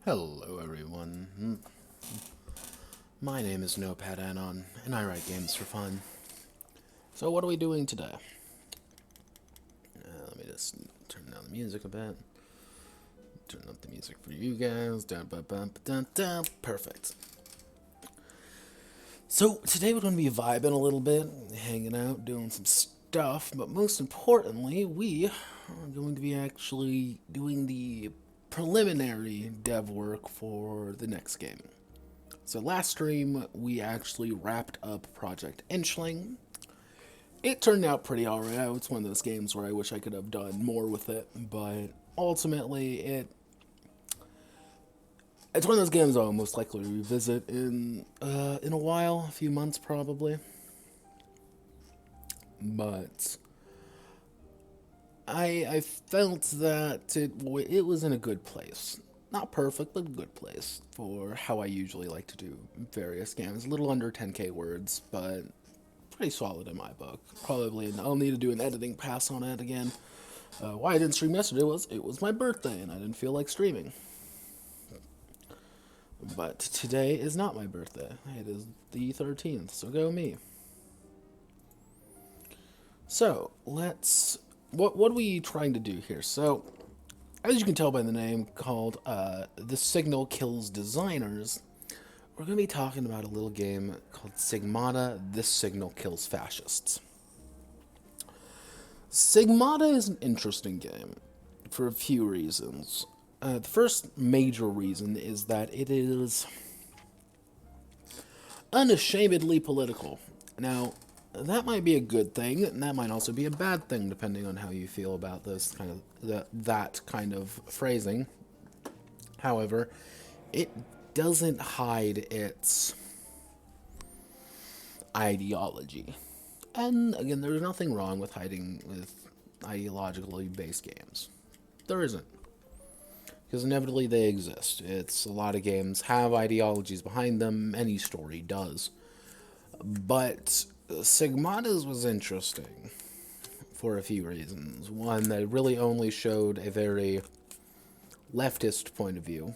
Hello everyone, my name is Notepad Anon, and I write games for fun. So what are we doing today? Let me just turn down the music a bit. Turn up the music for you guys. Perfect. So today we're going to be vibing a little bit, hanging out, doing some stuff, but most importantly, we are going to be actually doing the preliminary dev work for the next game. So last stream, we actually wrapped up Project Inchling. It turned out pretty alright. It's one of those games where I wish I could have done more with it, but ultimately it's one of those games I'll most likely revisit in a while, a few months probably. But I felt that it was in a good place. Not perfect, but a good place for how I usually like to do various games. A little under 10k words, but pretty solid in my book. Probably I'll need to do an editing pass on it again. Why I didn't stream yesterday was it was my birthday and I didn't feel like streaming. But today is not my birthday. It is the 13th, so go me. So, what are we trying to do here? So, as you can tell by the name called the SIgnal Kills Designers, we're going to be talking about a little game called Sigmata, This Signal Kills Fascists. Sigmata is an interesting game for a few reasons. The first major reason is that it is unashamedly political. Now, that might be a good thing, and that might also be a bad thing, depending on how you feel about this kind of that kind of phrasing. However, it doesn't hide its ideology. And again, there's nothing wrong with hiding with ideologically based games. There isn't. Because inevitably they exist. A lot of games have ideologies behind them, any story does. But Sigmata's was interesting for a few reasons. One, that it really only showed a very leftist point of view.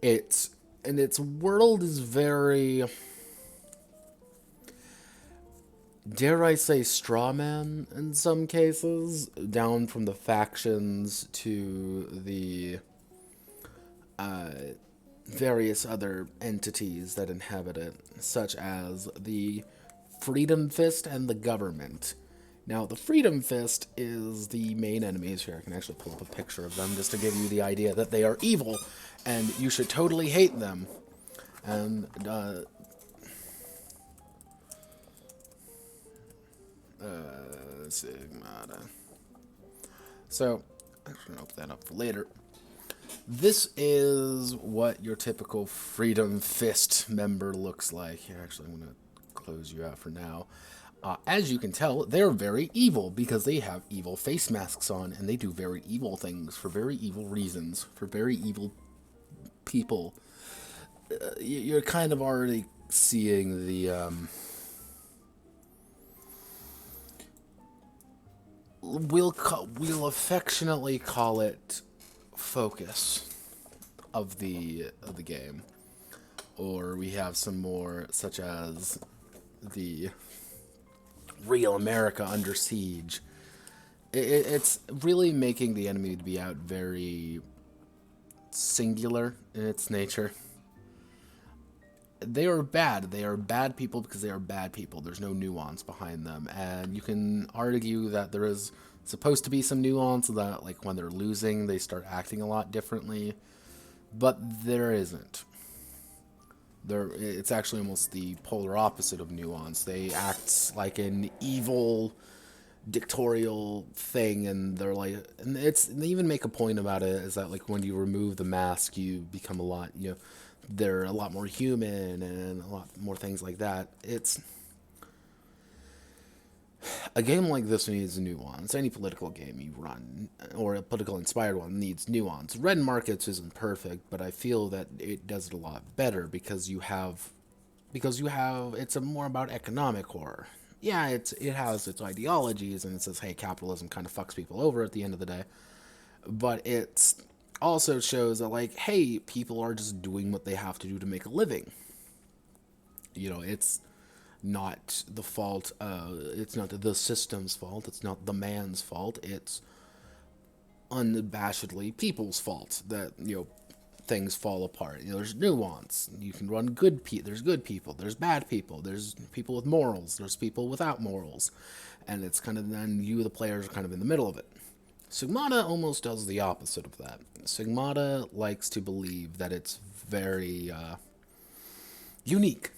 Its world is very, dare I say, straw man in some cases, down from the factions to the various other entities that inhabit it, such as the Freedom Fist and the government. Now, the Freedom Fist is the main enemies here. I can actually pull up a picture of them just to give you the idea that they are evil, and you should totally hate them. And, Sigmata. So, I'm going to open that up for later. This is what your typical Freedom Fist member looks like. Here, actually, I'm going to close you out for now. As you can tell, they're very evil because they have evil face masks on, and they do very evil things for very evil reasons, for very evil people. You're kind of already seeing the we'll affectionately call it focus of the game, or we have some more such as the real America under siege. It's really making the enemy to be out very singular in its nature. They are bad. They are bad people because they are bad people. There's no nuance behind them. And you can argue that there is supposed to be some nuance, that like when they're losing, they start acting a lot differently. But there isn't. It's actually almost the polar opposite of nuance. They act like an evil, dictatorial thing, and they're like, and they even make a point about it, is that like when you remove the mask, you become a lot, they're a lot more human and a lot more things like that. It's a game like this needs nuance. Any political game you run, or a political inspired one, needs nuance. Red Markets isn't perfect, but I feel that it does it a lot better because you have it's more about economic horror. Yeah, it has its ideologies, and it says, hey, capitalism kind of fucks people over at the end of the day, but it's also shows that, like, hey, people are just doing what they have to do to make a living. It's not the fault, it's not the system's fault, it's not the man's fault, it's unabashedly people's fault that, things fall apart. There's nuance. You can run there's good people, there's bad people, there's people with morals, there's people without morals, and it's kind of, then you, the players, are kind of in the middle of it. Sigmata almost does the opposite of that. Sigmata likes to believe that it's very unique.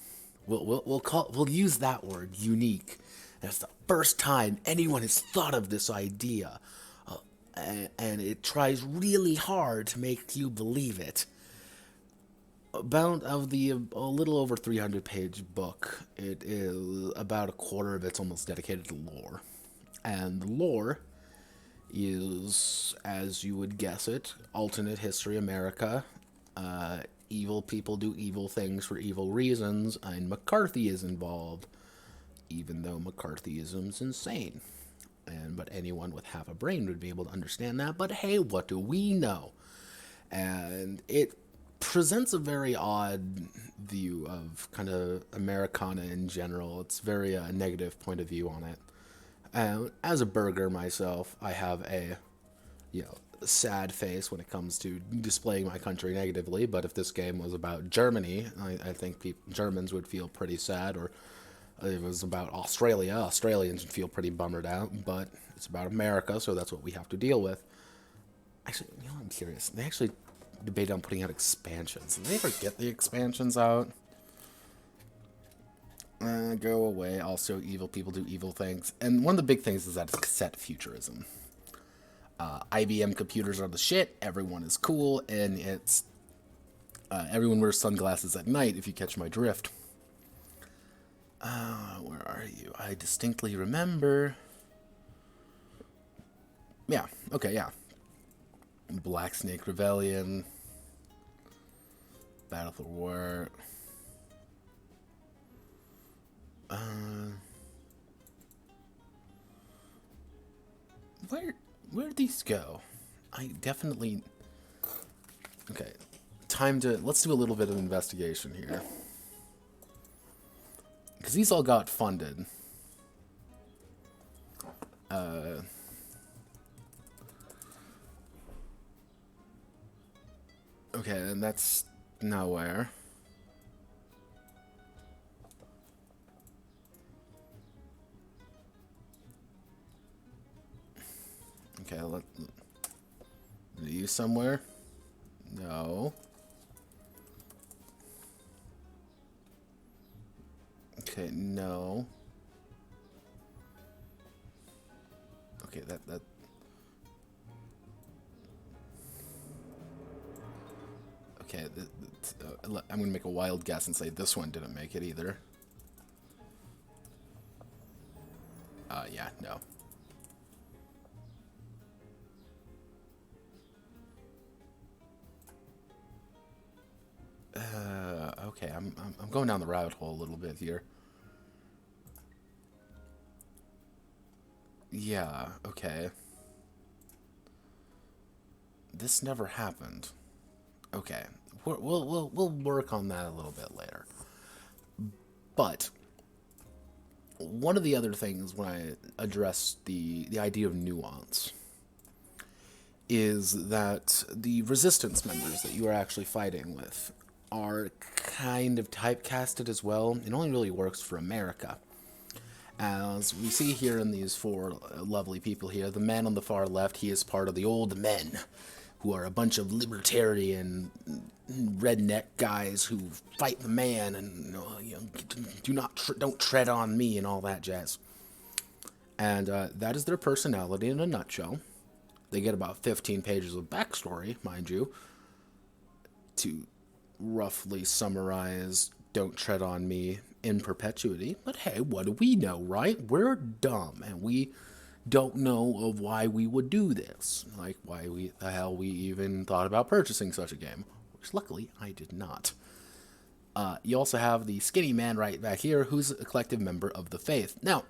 We'll use that word, unique. And it's the first time anyone has thought of this idea, and it tries really hard to make you believe it. About of the a little over 300-page book, it is about a quarter of it's almost dedicated to lore, and the lore is, as you would guess it, alternate history America. Evil people do evil things for evil reasons, and McCarthy is involved, even though McCarthyism's insane. But anyone with half a brain would be able to understand that. But hey, what do we know? And it presents a very odd view of kind of Americana in general. It's very negative point of view on it. As a burger myself, I have a, sad face when it comes to displaying my country negatively, but if this game was about Germany, I think Germans would feel pretty sad, or if it was about Australia, Australians would feel pretty bummered out, but it's about America, so that's what we have to deal with. Actually, I'm curious. They actually debated on putting out expansions. Did they ever get the expansions out? Go away. Also, evil people do evil things. And one of the big things is that it's cassette futurism. IBM computers are the shit. Everyone is cool, and it's everyone wears sunglasses at night, if you catch my drift. Where are you? I distinctly remember. Yeah. Okay. Yeah. Black Snake Rebellion, Battle for War. Where'd these go? I definitely... Okay, let's do a little bit of investigation here. Because these all got funded. Okay, and that's nowhere. Okay, are you somewhere? No. Okay, no. Okay, that... Okay, I'm gonna make a wild guess and say this one didn't make it either. Yeah, no. Okay, I'm going down the rabbit hole a little bit here. Yeah, okay. This never happened. Okay, we'll work on that a little bit later. But one of the other things when I address the idea of nuance is that the resistance members that you are actually fighting with are kind of typecasted as well. It only really works for America. As we see here in these four lovely people here, the man on the far left, he is part of the old men, who are a bunch of libertarian redneck guys who fight the man and don't tread on me and all that jazz. And that is their personality in a nutshell. They get about 15 pages of backstory, mind you, to roughly summarize "Don't tread on me" in perpetuity. But hey, what do we know, right? We're dumb, and we don't know of why we would do this. Like, why the hell we even thought about purchasing such a game. Which, luckily, I did not. You also have the skinny man right back here, who's a collective member of the faith. Now,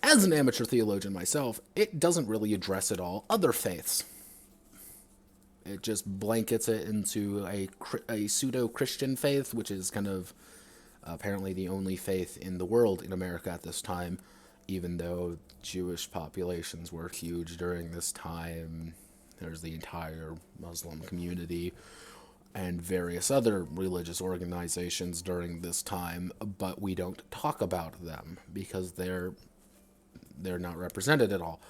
as an amateur theologian myself, it doesn't really address at all other faiths. It just blankets it into a pseudo-Christian faith, which is kind of apparently the only faith in the world in America at this time, even though Jewish populations were huge during this time. There's the entire Muslim community and various other religious organizations during this time, but we don't talk about them because they're not represented at all,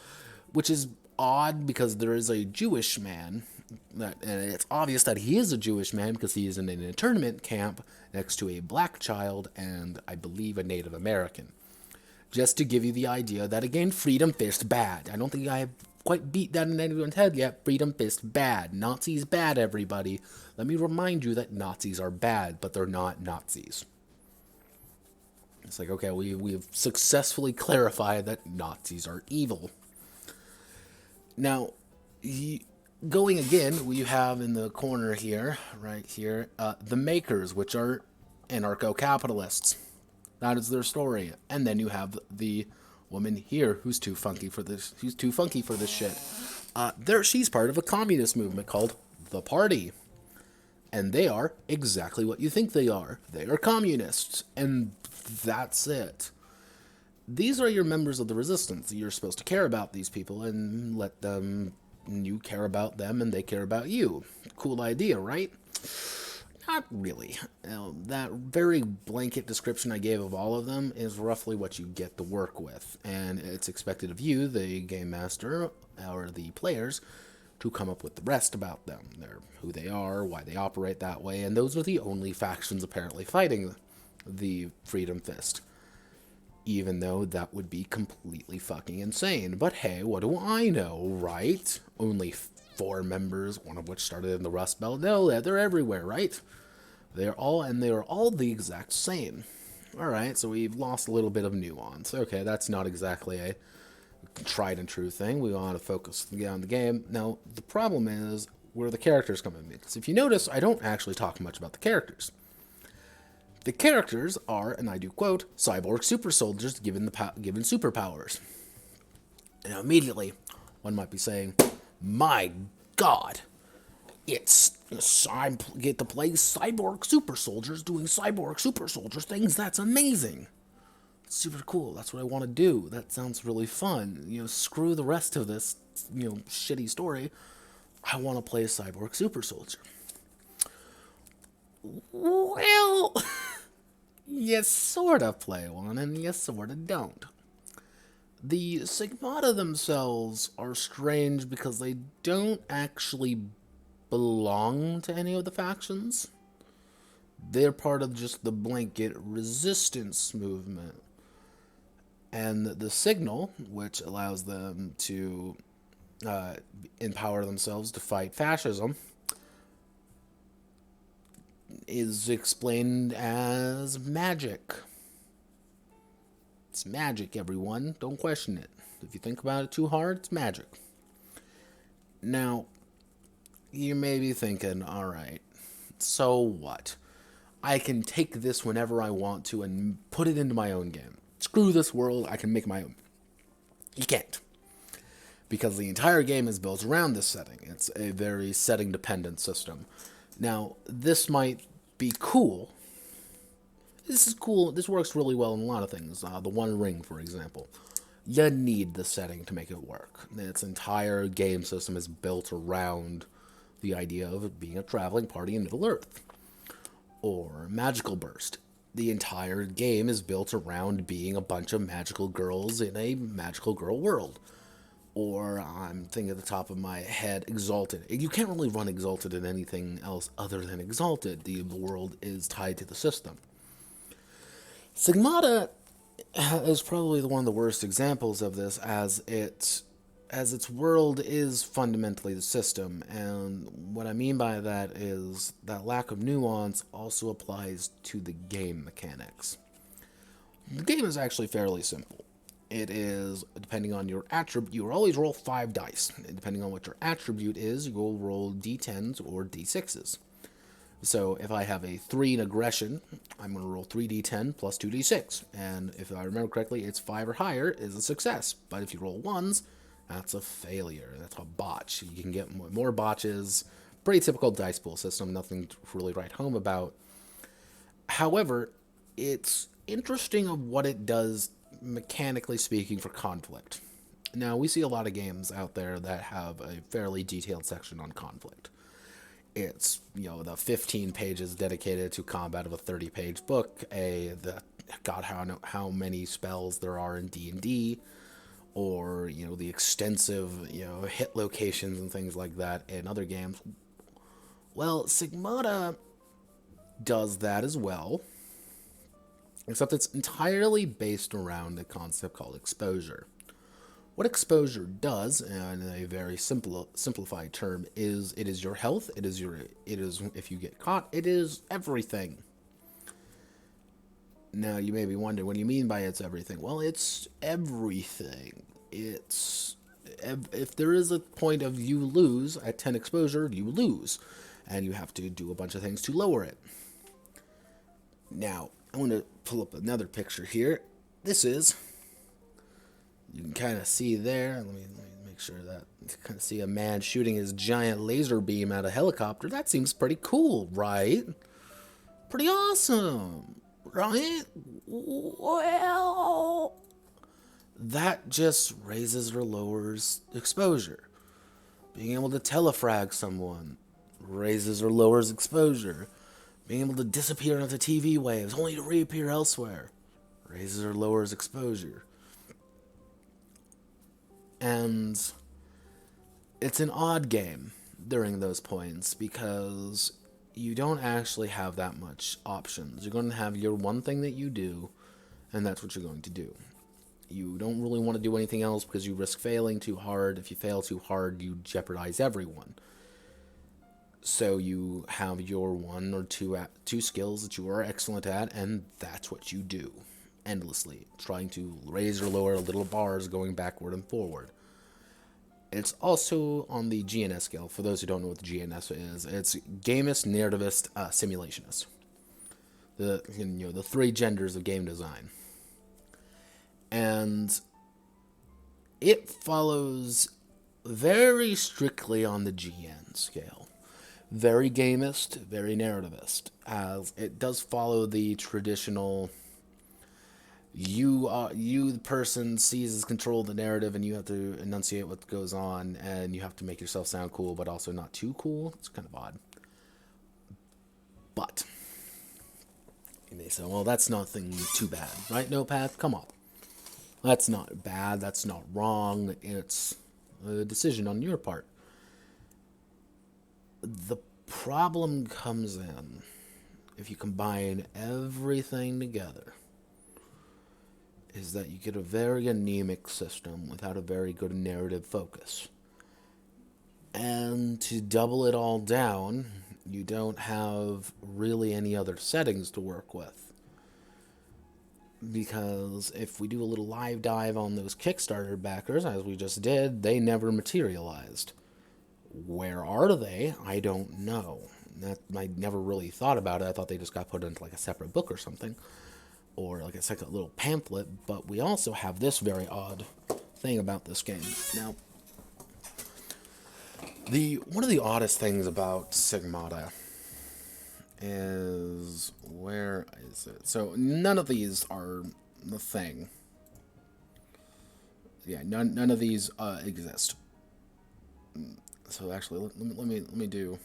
which is odd because there is a Jewish man and it's obvious that he is a Jewish man because he is in an internment camp next to a black child and I believe a Native American. Just to give you the idea that, again, Freedom Fist bad. I don't think I have quite beat that in anyone's head yet. Freedom Fist bad. Nazis bad, everybody. Let me remind you that Nazis are bad, but they're not Nazis. It's like, okay, we've successfully clarified that Nazis are evil. Now, going again, we have in the corner here, right here, the Makers, which are anarcho-capitalists. That is their story. And then you have the woman here who's too funky for this. She's too funky for this shit. She's part of a communist movement called the Party. And they are exactly what you think they are. They are communists. And that's it. These are your members of the resistance. You're supposed to care about these people and let them... You care about them and they care about you. Cool idea, right? Not really. That very blanket description I gave of all of them is roughly what you get to work with. And it's expected of you, the game master, or the players, to come up with the rest about them. They're who they are, why they operate that way, and those are the only factions apparently fighting the Freedom Fist. Even though that would be completely fucking insane. But hey, what do I know, right? Only 4 members, one of which started in the Rust Belt. No, they're everywhere, right? They are all the exact same. Alright, so we've lost a little bit of nuance. Okay, that's not exactly a tried and true thing. We want to focus on the game. Now, the problem is where the characters come in. Because if you notice, I don't actually talk much about the characters. The characters are, and I do quote, cyborg super soldiers given superpowers. Now, immediately, one might be saying, my God, I get to play cyborg super soldiers doing cyborg super soldier things. That's amazing. Super cool. That's what I want to do. That sounds really fun. Screw the rest of this, shitty story. I want to play a cyborg super soldier. Well, you sort of play one and you sort of don't. The Sigmata themselves are strange because they don't actually belong to any of the factions. They're part of just the blanket resistance movement. And the SIgnal, which allows them to empower themselves to fight fascism, is explained as magic. It's magic, everyone. Don't question it. If you think about it too hard, it's magic. Now, you may be thinking, alright, so what? I can take this whenever I want to and put it into my own game. Screw this world, I can make my own. You can't. Because the entire game is built around this setting. It's a very setting-dependent system. Now, this might be cool. This is cool. This works really well in a lot of things. The One Ring, for example. You need the setting to make it work. Its entire game system is built around the idea of it being a traveling party in Middle-earth. Or Magical Burst. The entire game is built around being a bunch of magical girls in a magical girl world. Or, I'm thinking at the top of my head, Exalted. You can't really run Exalted in anything else other than Exalted. The world is tied to the system. Sigmata is probably one of the worst examples of this, as its world is fundamentally the system, and what I mean by that is that lack of nuance also applies to the game mechanics. The game is actually fairly simple. It is, depending on your attribute, you always roll 5 dice. And depending on what your attribute is, you will roll d10s or d6s. So if I have a 3 in aggression, I'm going to roll 3d10 plus 2d6. And if I remember correctly, it's 5 or higher is a success. But if you roll 1s, that's a failure. That's a botch. You can get more botches. Pretty typical dice pool system. Nothing to really write home about. However, it's interesting of what it does, mechanically speaking, for conflict. Now, we see a lot of games out there that have a fairly detailed section on conflict. It's, the 15 pages dedicated to combat of a 30-page book, how many spells there are in D&D, or, the extensive, hit locations and things like that in other games. Well, Sigmata does that as well, except it's entirely based around a concept called exposure. What exposure does, in a very simplified term, is it is your health, it is if you get caught, it is everything. Now, you may be wondering, what do you mean by it's everything? Well, it's everything. If there is a point of you lose, at 10 exposure, you lose. And you have to do a bunch of things to lower it. Now, I want to pull up another picture here. This is, you can kind of see there, let me make sure that you can kind of see a man shooting his giant laser beam at a helicopter. That seems pretty cool, right? Pretty awesome, right? Well, that just raises or lowers exposure. Being able to telefrag someone raises or lowers exposure. Being able to disappear into TV waves only to reappear elsewhere raises or lowers exposure. And it's an odd game during those points because you don't actually have that much options. You're going to have your one thing that you do, and that's what you're going to do. You don't really want to do anything else because you risk failing too hard. If you fail too hard, you jeopardize everyone. So you have your one or two skills that you are excellent at, and that's what you do. endlessly, trying to raise or lower little bars going backward and forward. It's also on the GNS scale. For those who don't know what the GNS is, it's gamist, narrativist, simulationist. The three genders of game design. And it follows very strictly on the GN scale. Very gamist, very narrativist, as it does follow the traditional the person seizes control of the narrative and you have to enunciate what goes on and you have to make yourself sound cool but also not too cool. It's kind of odd. But you may say, well, that's nothing too bad, right, Nopath? Come on. That's not bad, that's not wrong, it's a decision on your part. The problem comes in if you combine everything together, is that you get a very anemic system without a very good narrative focus. And to double it all down, you don't have really any other settings to work with. Because if we do a little live dive on those Kickstarter backers, as we just did, they never materialized. Where are they? I don't know. I never really thought about it. I thought they just got put into like a separate book or something, or like a second little pamphlet. But we also have this very odd thing about this game. Now, one of the oddest things about Sigmata is, where is it? So none of these are the thing. Yeah, none of these exist. So actually, let me do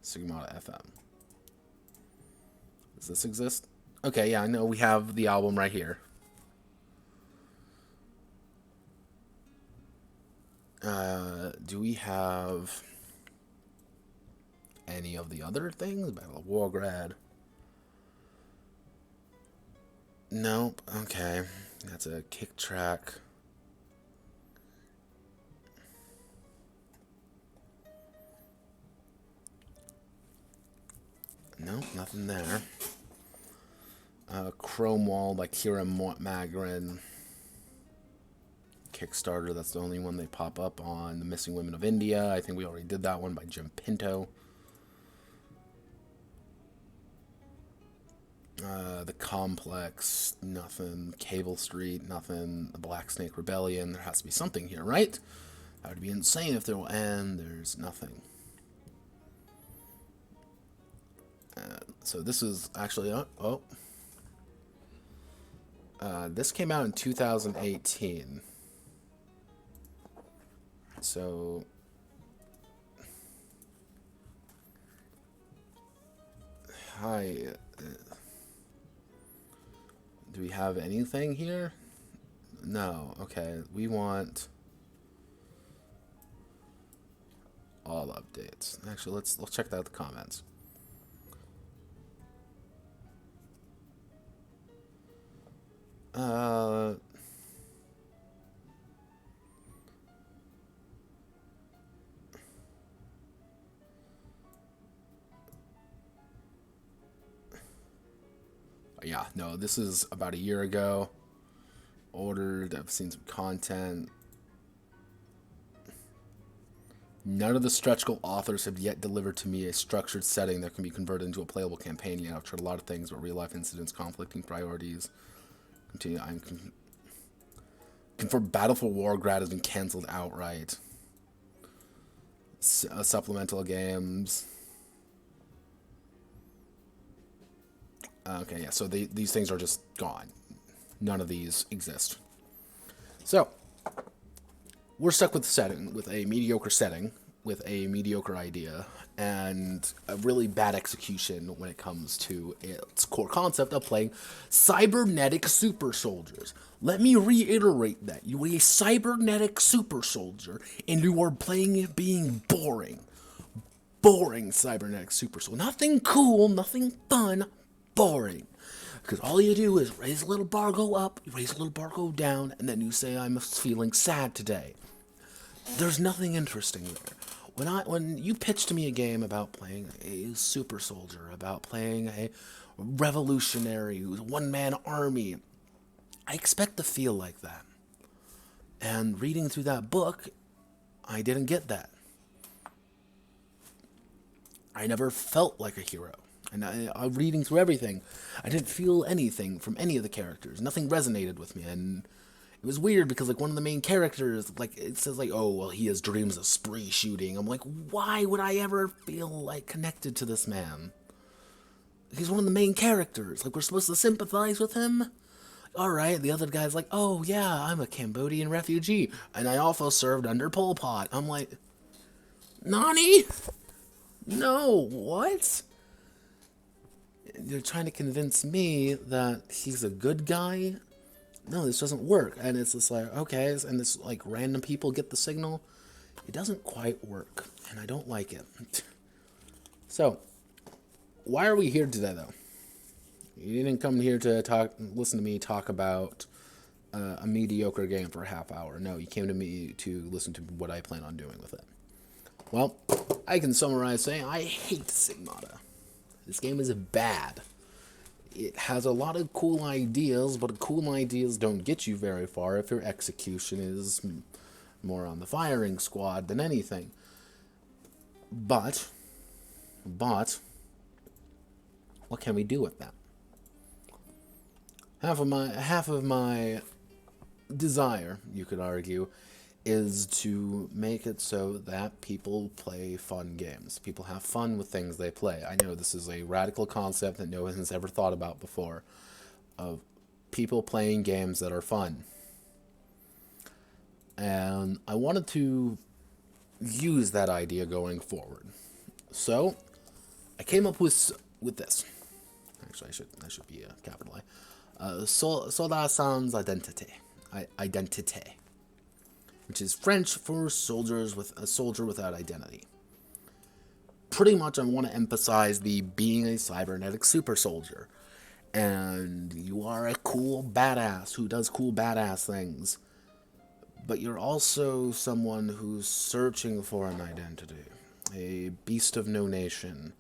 Sigmata FM. Does this exist? Okay, yeah, I know we have the album right here. Do we have any of the other things? Battle of Wargrad. Nope. Okay, that's a kick track. Nope, nothing there. Chrome Wall by Kira Magrin. Kickstarter, that's the only one they pop up on. The Missing Women of India, I think we already did that one by Jim Pinto. The Complex, nothing. Cable Street, nothing. The Black Snake Rebellion, there has to be something here, right? That would be insane if there were, and there's nothing. So this is actually, this came out in 2018. So, hi, do we have anything here? No, okay, we want all updates. Actually, let's check out the comments. Yeah, no, this is about a year ago. Ordered, I've seen some content. None of the stretch goal authors have yet delivered to me a structured setting that can be converted into a playable campaign yet. I've tried a lot of things, but real-life incidents, conflicting priorities. Continue. Confirmed Battle for Wargrad has been canceled outright. Supplemental games. Okay, yeah, so these things are just gone. None of these exist. So, we're stuck with a mediocre setting, with a mediocre idea, and a really bad execution when it comes to its core concept of playing cybernetic super soldiers. Let me reiterate that. You are a cybernetic super soldier, and you are playing it being boring. Boring cybernetic super soldier. Nothing cool, nothing fun, boring. Because all you do is raise a little bar, go up, raise a little bar, go down, and then you say, I'm feeling sad today. There's nothing interesting there. When you pitch to me a game about playing a super soldier, about playing a revolutionary, one-man army, I expect to feel like that. And reading through that book, I didn't get that. I never felt like a hero. And reading through everything, I didn't feel anything from any of the characters. Nothing resonated with me. And it was weird because, like, one of the main characters, like, it says, like, oh, well, he has dreams of spree shooting. I'm like, why would I ever feel, like, connected to this man? He's one of the main characters. Like, we're supposed to sympathize with him? Alright, the other guy's like, oh, yeah, I'm a Cambodian refugee. And I also served under Pol Pot. I'm like, Nani? No, what? You're trying to convince me that he's a good guy? No, this doesn't work. And it's just like, okay, and this, like, random people get the signal. It doesn't quite work, and I don't like it. So, why are we here today, though? You didn't come here to listen to me talk about a mediocre game for a half hour. No, you came to me to listen to what I plan on doing with it. Well, I can summarize saying I hate Sigmata. This game is bad. It has a lot of cool ideas, but cool ideas don't get you very far if your execution is more on the firing squad than anything. But, what can we do with that? Half of my desire, you could argue, is to make it so that people play fun games. People have fun with things they play. I know this is a radical concept that no one has ever thought about before, of people playing games that are fun. And I wanted to use that idea going forward. So, I came up with this. Actually, that should be a capital I. SOLDAT SANS IDENTITE, which is French for soldiers with a soldier without identity. Pretty much, I want to emphasize the being a cybernetic super soldier, and you are a cool badass who does cool badass things, but you're also someone who's searching for an identity, a beast of no nation,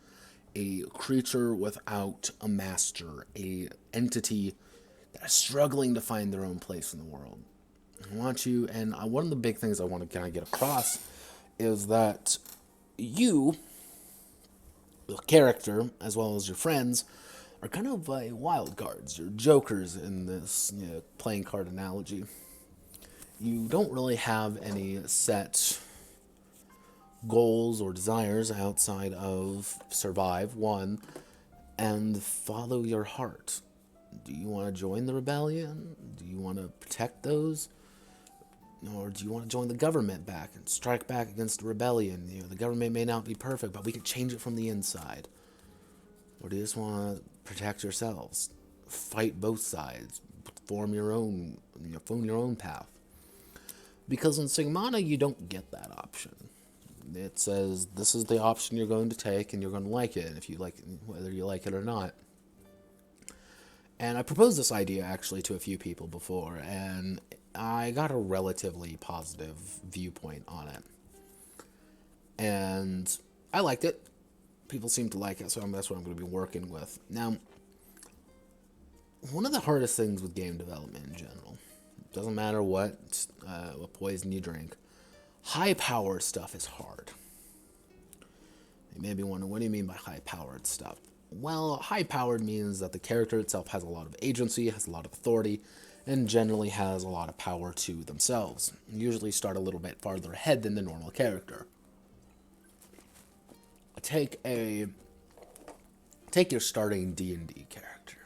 a creature without a master, a entity that is struggling to find their own place in the world. I want you, and one of the big things I want to kind of get across is that you, the character, as well as your friends, are kind of wild cards. You're jokers in this playing card analogy. You don't really have any set goals or desires outside of survive, one, and follow your heart. Do you want to join the rebellion? Do you want to protect those? Or do you want to join the government back and strike back against the rebellion? The government may not be perfect, but we can change it from the inside. Or do you just want to protect yourselves? Fight both sides. Form your own path. Because in Sigmata, you don't get that option. It says, this is the option you're going to take, and you're going to like it, if you like, whether you like it or not. And I proposed this idea, actually, to a few people before, and I got a relatively positive viewpoint on it. And I liked it. People seem to like it, so that's what I'm going to be working with. Now, one of the hardest things with game development in general, doesn't matter what poison you drink, high-powered stuff is hard. You may be wondering, what do you mean by high-powered stuff? Well, high-powered means that the character itself has a lot of agency, has a lot of authority, and generally has a lot of power to themselves. Usually start a little bit farther ahead than the normal character. Take your starting D&D character.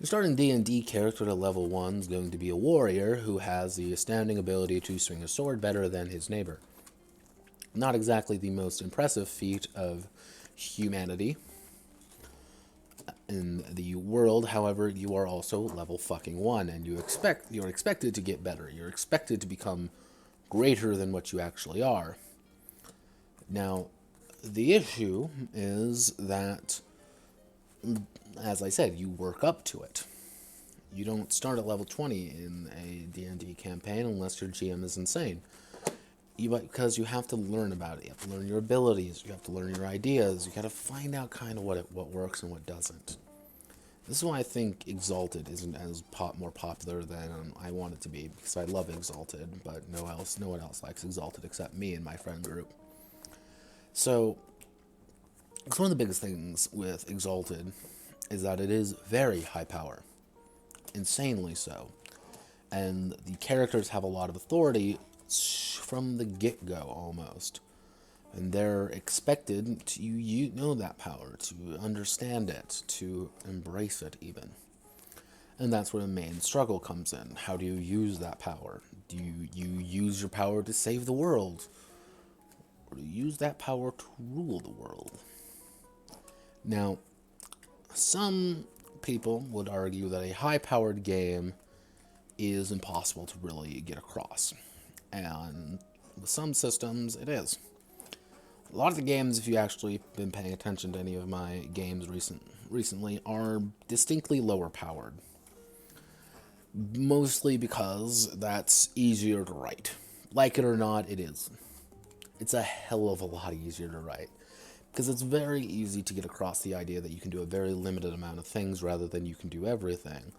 Your starting D&D character at level 1 is going to be a warrior who has the astounding ability to swing a sword better than his neighbor. Not exactly the most impressive feat of humanity in the world. However, you are also level fucking 1, and you're expected to get better. You're expected to become greater than what you actually are. Now, the issue is that, as I said, you work up to it. You don't start at level 20 in a D&D campaign unless your GM is insane. Because you have to learn about it. You have to learn your abilities. You have to learn your ideas. You got to find out kind of what works and what doesn't. This is why I think Exalted isn't as more popular than I want it to be, because I love Exalted, but no one else likes Exalted except me and my friend group. So, it's one of the biggest things with Exalted is that it is very high power, insanely so, and the characters have a lot of authority from the get-go almost. And they're expected to know that power, to understand it, to embrace it even. And that's where the main struggle comes in. How do you use that power? Do you use your power to save the world? Or do you use that power to rule the world? Now, some people would argue that a high-powered game is impossible to really get across. And with some systems, it is. A lot of the games, if you actually been paying attention to any of my games recently, are distinctly lower powered. Mostly because that's easier to write. Like it or not, it is. It's a hell of a lot easier to write. Because it's very easy to get across the idea that you can do a very limited amount of things rather than you can do everything.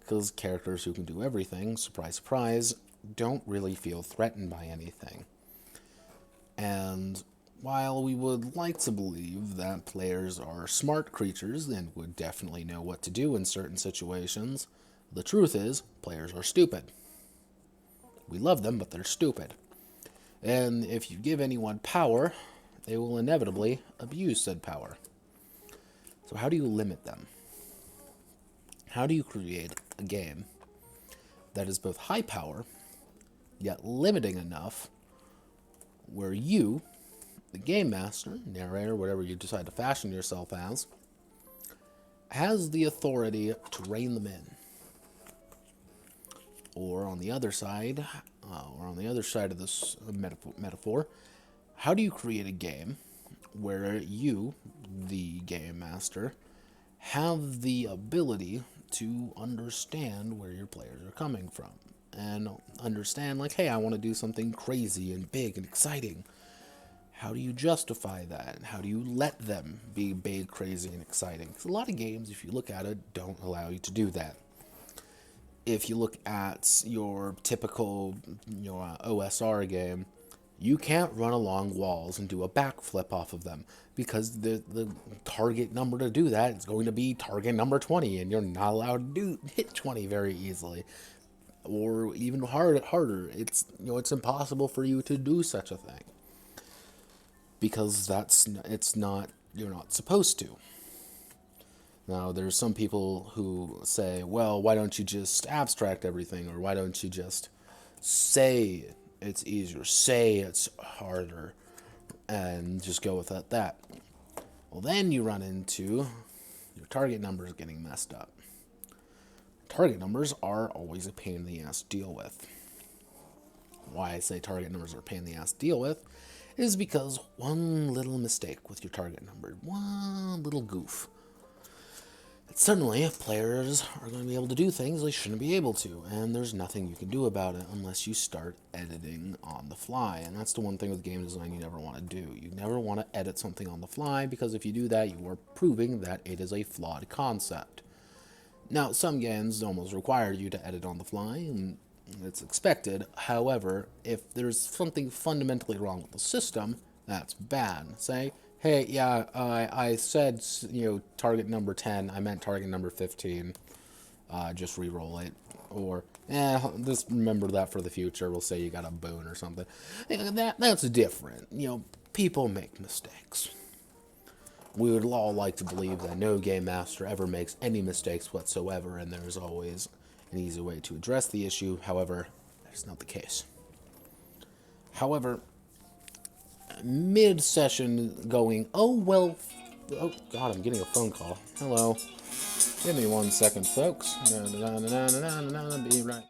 Because characters who can do everything, surprise, surprise, don't really feel threatened by anything. And while we would like to believe that players are smart creatures and would definitely know what to do in certain situations, the truth is, players are stupid. We love them, but they're stupid. And if you give anyone power, they will inevitably abuse said power. So how do you limit them? How do you create a game that is both high power, yet limiting enough where you, the game master, narrator, whatever you decide to fashion yourself as, has the authority to rein them in? Or on the other side, of this metaphor, how do you create a game where you, the game master, have the ability to understand where your players are coming from and understand, like, hey, I want to do something crazy and big and exciting. How do you justify that? How do you let them be big, crazy, and exciting? Because a lot of games, if you look at it, don't allow you to do that. If you look at your typical OSR game, you can't run along walls and do a backflip off of them because the target number to do that is going to be target number 20, and you're not allowed to hit 20 very easily. Or even harder, it's impossible for you to do such a thing because you're not supposed to. Now, there's some people who say, well, why don't you just abstract everything, or why don't you just say it's easier, say it's harder, and just go with that. Well, then you run into your target numbers getting messed up. Target numbers are always a pain in the ass to deal with. Why I say target numbers are a pain in the ass to deal with is because one little mistake with your target number, one little goof, suddenly players are going to be able to do things they shouldn't be able to, and there's nothing you can do about it unless you start editing on the fly. And that's the one thing with game design you never want to do. You never want to edit something on the fly, because if you do that, you are proving that it is a flawed concept. Now, some games almost require you to edit on the fly, and it's expected. However, if there's something fundamentally wrong with the system, that's bad. Say, hey, yeah, I said, target number 10, I meant target number 15, just re-roll it. Or, just remember that for the future, we'll say you got a boon or something. That's different. People make mistakes. We would all like to believe that no game master ever makes any mistakes whatsoever, and there's always an easy way to address the issue. However, that's not the case. However, mid-session going, oh god, I'm getting a phone call. Hello. Give me 1 second, folks. Be right.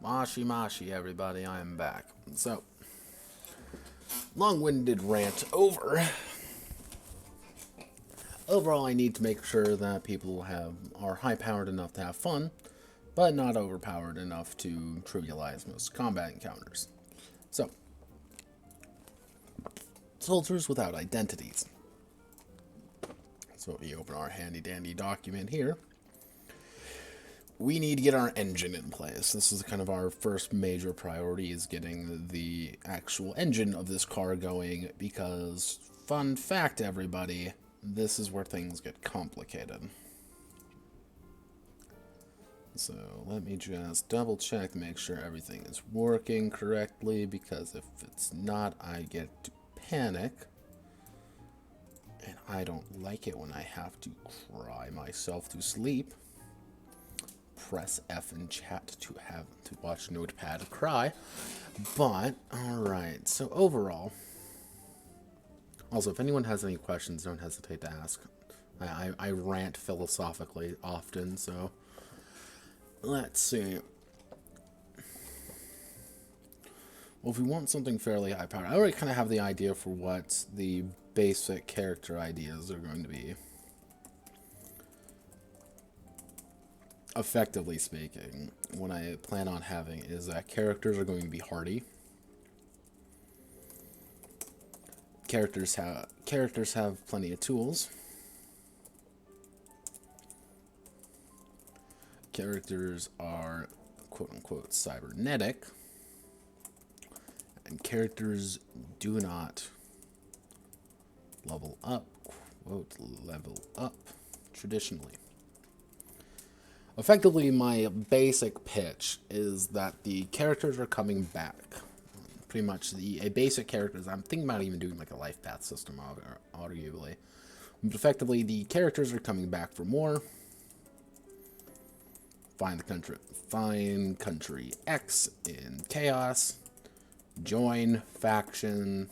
Mashi, everybody, I am back. So, long-winded rant over. Overall, I need to make sure that people are high-powered enough to have fun, but not overpowered enough to trivialize most combat encounters. So, soldiers without identities. So, we open our handy-dandy document here. We need to get our engine in place. This is kind of our first major priority, is getting the actual engine of this car going, because, fun fact, everybody, this is where things get complicated. So let me just double check to make sure everything is working correctly, because if it's not, I get to panic. And I don't like it when I have to cry myself to sleep. Press F in chat to watch Notepad cry. But, alright, so overall. Also, if anyone has any questions, don't hesitate to ask. I rant philosophically often, so let's see. Well, if we want something fairly high powered, I already kind of have the idea for what the basic character ideas are going to be. Effectively speaking, what I plan on having is that characters are going to be hardy. Characters have plenty of tools. Characters are quote-unquote cybernetic. And characters do not level up, traditionally. Effectively, my basic pitch is that the characters are coming back. Pretty much a basic characters. I'm thinking about even doing like a life path system, arguably. But effectively, the characters are coming back for more. Find country X in chaos. Join factions,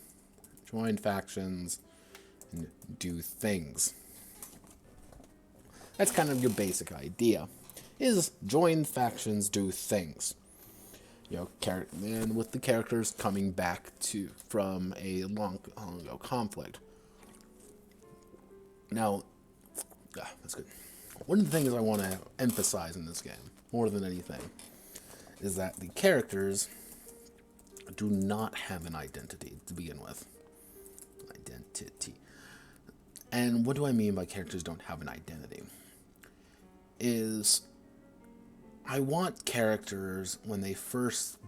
and do things. That's kind of your basic idea. Is join factions, do things. You know, and with the characters coming back from a long ago conflict. Now, that's good. One of the things I want to emphasize in this game, more than anything, is that the characters do not have an identity to begin with. Identity. And what do I mean by characters don't have an identity? I want characters, when they first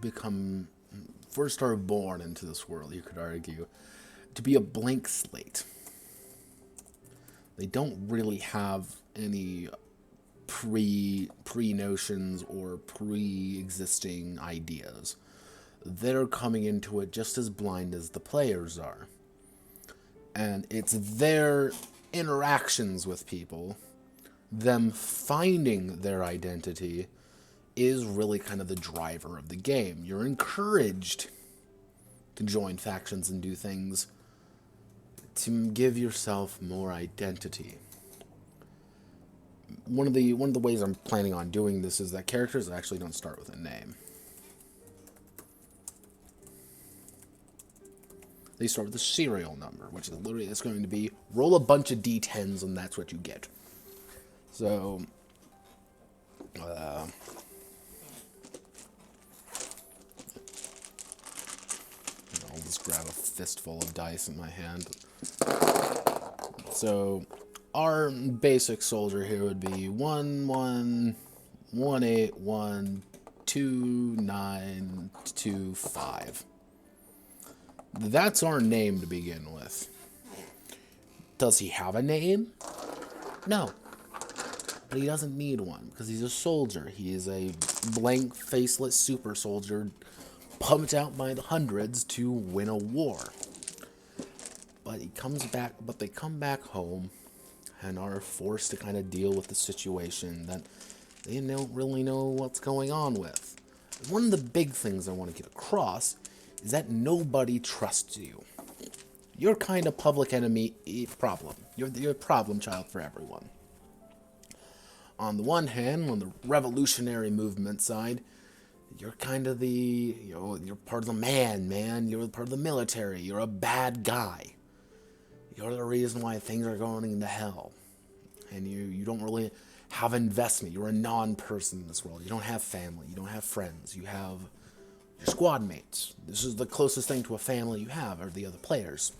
are born into this world, you could argue, to be a blank slate. They don't really have any pre-notions or pre-existing ideas. They're coming into it just as blind as the players are. And it's their interactions with people, them finding their identity, is really kind of the driver of the game. You're encouraged to join factions and do things to give yourself more identity. One of the ways I'm planning on doing this is that characters actually don't start with a name. They start with a serial number, which is literally, it's going to be roll a bunch of d10s and that's what you get. So, I'll just grab a fistful of dice in my hand. So, our basic soldier here would be 1118129225. That's our name to begin with. Does he have a name? No. But he doesn't need one, because he's a soldier. He is a blank, faceless super soldier pumped out by the hundreds to win a war. But they come back home and are forced to kind of deal with the situation that they don't really know what's going on with. One of the big things I want to get across is that nobody trusts you. You're kind of public enemy problem. You're a problem child for everyone. On the one hand, on the revolutionary movement side, You're kind of the, you're part of the man. You're part of the military. You're a bad guy. You're the reason why things are going into hell. And you don't really have investment. You're a non-person in this world. You don't have family. You don't have friends. You have your squad mates. This is the closest thing to a family you have, are the other players.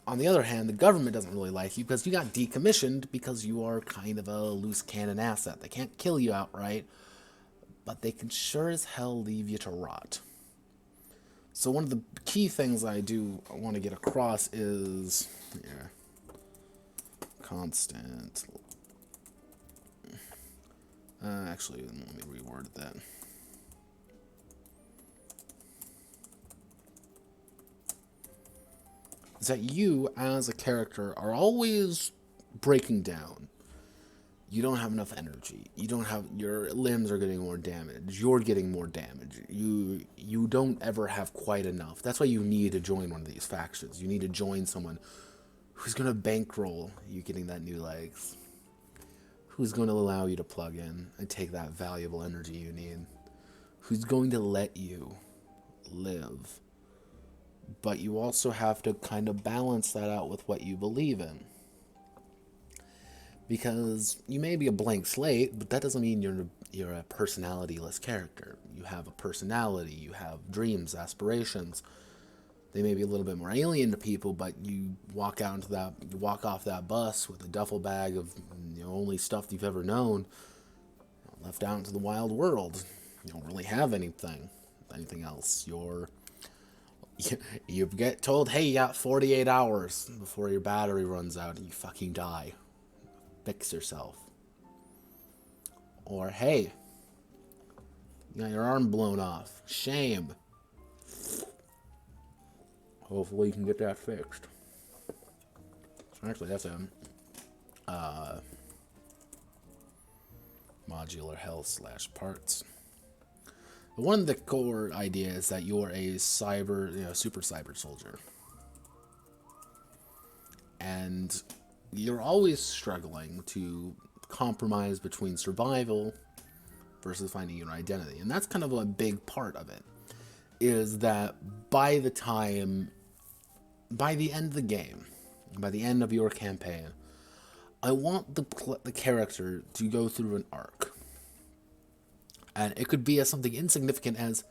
On the other hand, the government doesn't really like you because you got decommissioned because you are kind of a loose cannon asset. They can't kill you outright, but they can sure as hell leave you to rot. So one of the key things I do want to get across is constant. Actually, let me reword that. Is that you, as a character, are always breaking down. You don't have enough energy. You don't have, your limbs are getting more damage. You're getting more damage. You don't ever have quite enough. That's why you need to join one of these factions. You need to join someone who's going to bankroll you getting that new legs. Who's going to allow you to plug in and take that valuable energy you need. Who's going to let you live. But you also have to kind of balance that out with what you believe in. Because you may be a blank slate, but that doesn't mean you're a personality-less character. You have a personality, you have dreams, aspirations. They may be a little bit more alien to people, but you walk off that bus with a duffel bag of only stuff you've ever known, left out into the wild world. You don't really have anything else. You get told, hey, you got 48 hours before your battery runs out and you fucking die. Fix yourself. Or, hey, you got your arm blown off. Shame. Hopefully you can get that fixed. Actually, that's a modular health / parts. But one of the core ideas is that you're a super cyber soldier. And you're always struggling to compromise between survival versus finding your identity. And that's kind of a big part of it, is that by the end of the game, by the end of your campaign, I want the character to go through an arc. And it could be as something insignificant as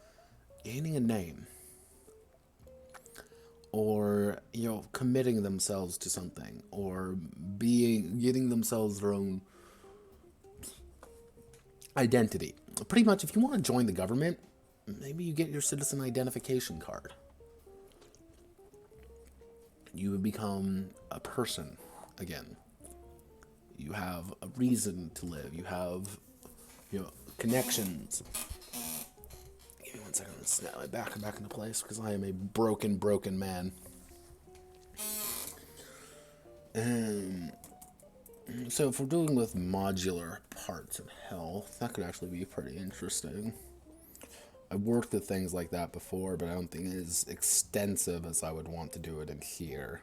gaining a name. Or, committing themselves to something. Or getting themselves their own identity. Pretty much, if you want to join the government, maybe you get your citizen identification card. You would become a person again. You have a reason to live. You have, connections. Give me 1 second. I'm going to snap my back into place because I am a broken man. So if we're dealing with modular parts of health, that could actually be pretty interesting. I've worked with things like that before, but I don't think it is extensive as I would want to do it in here.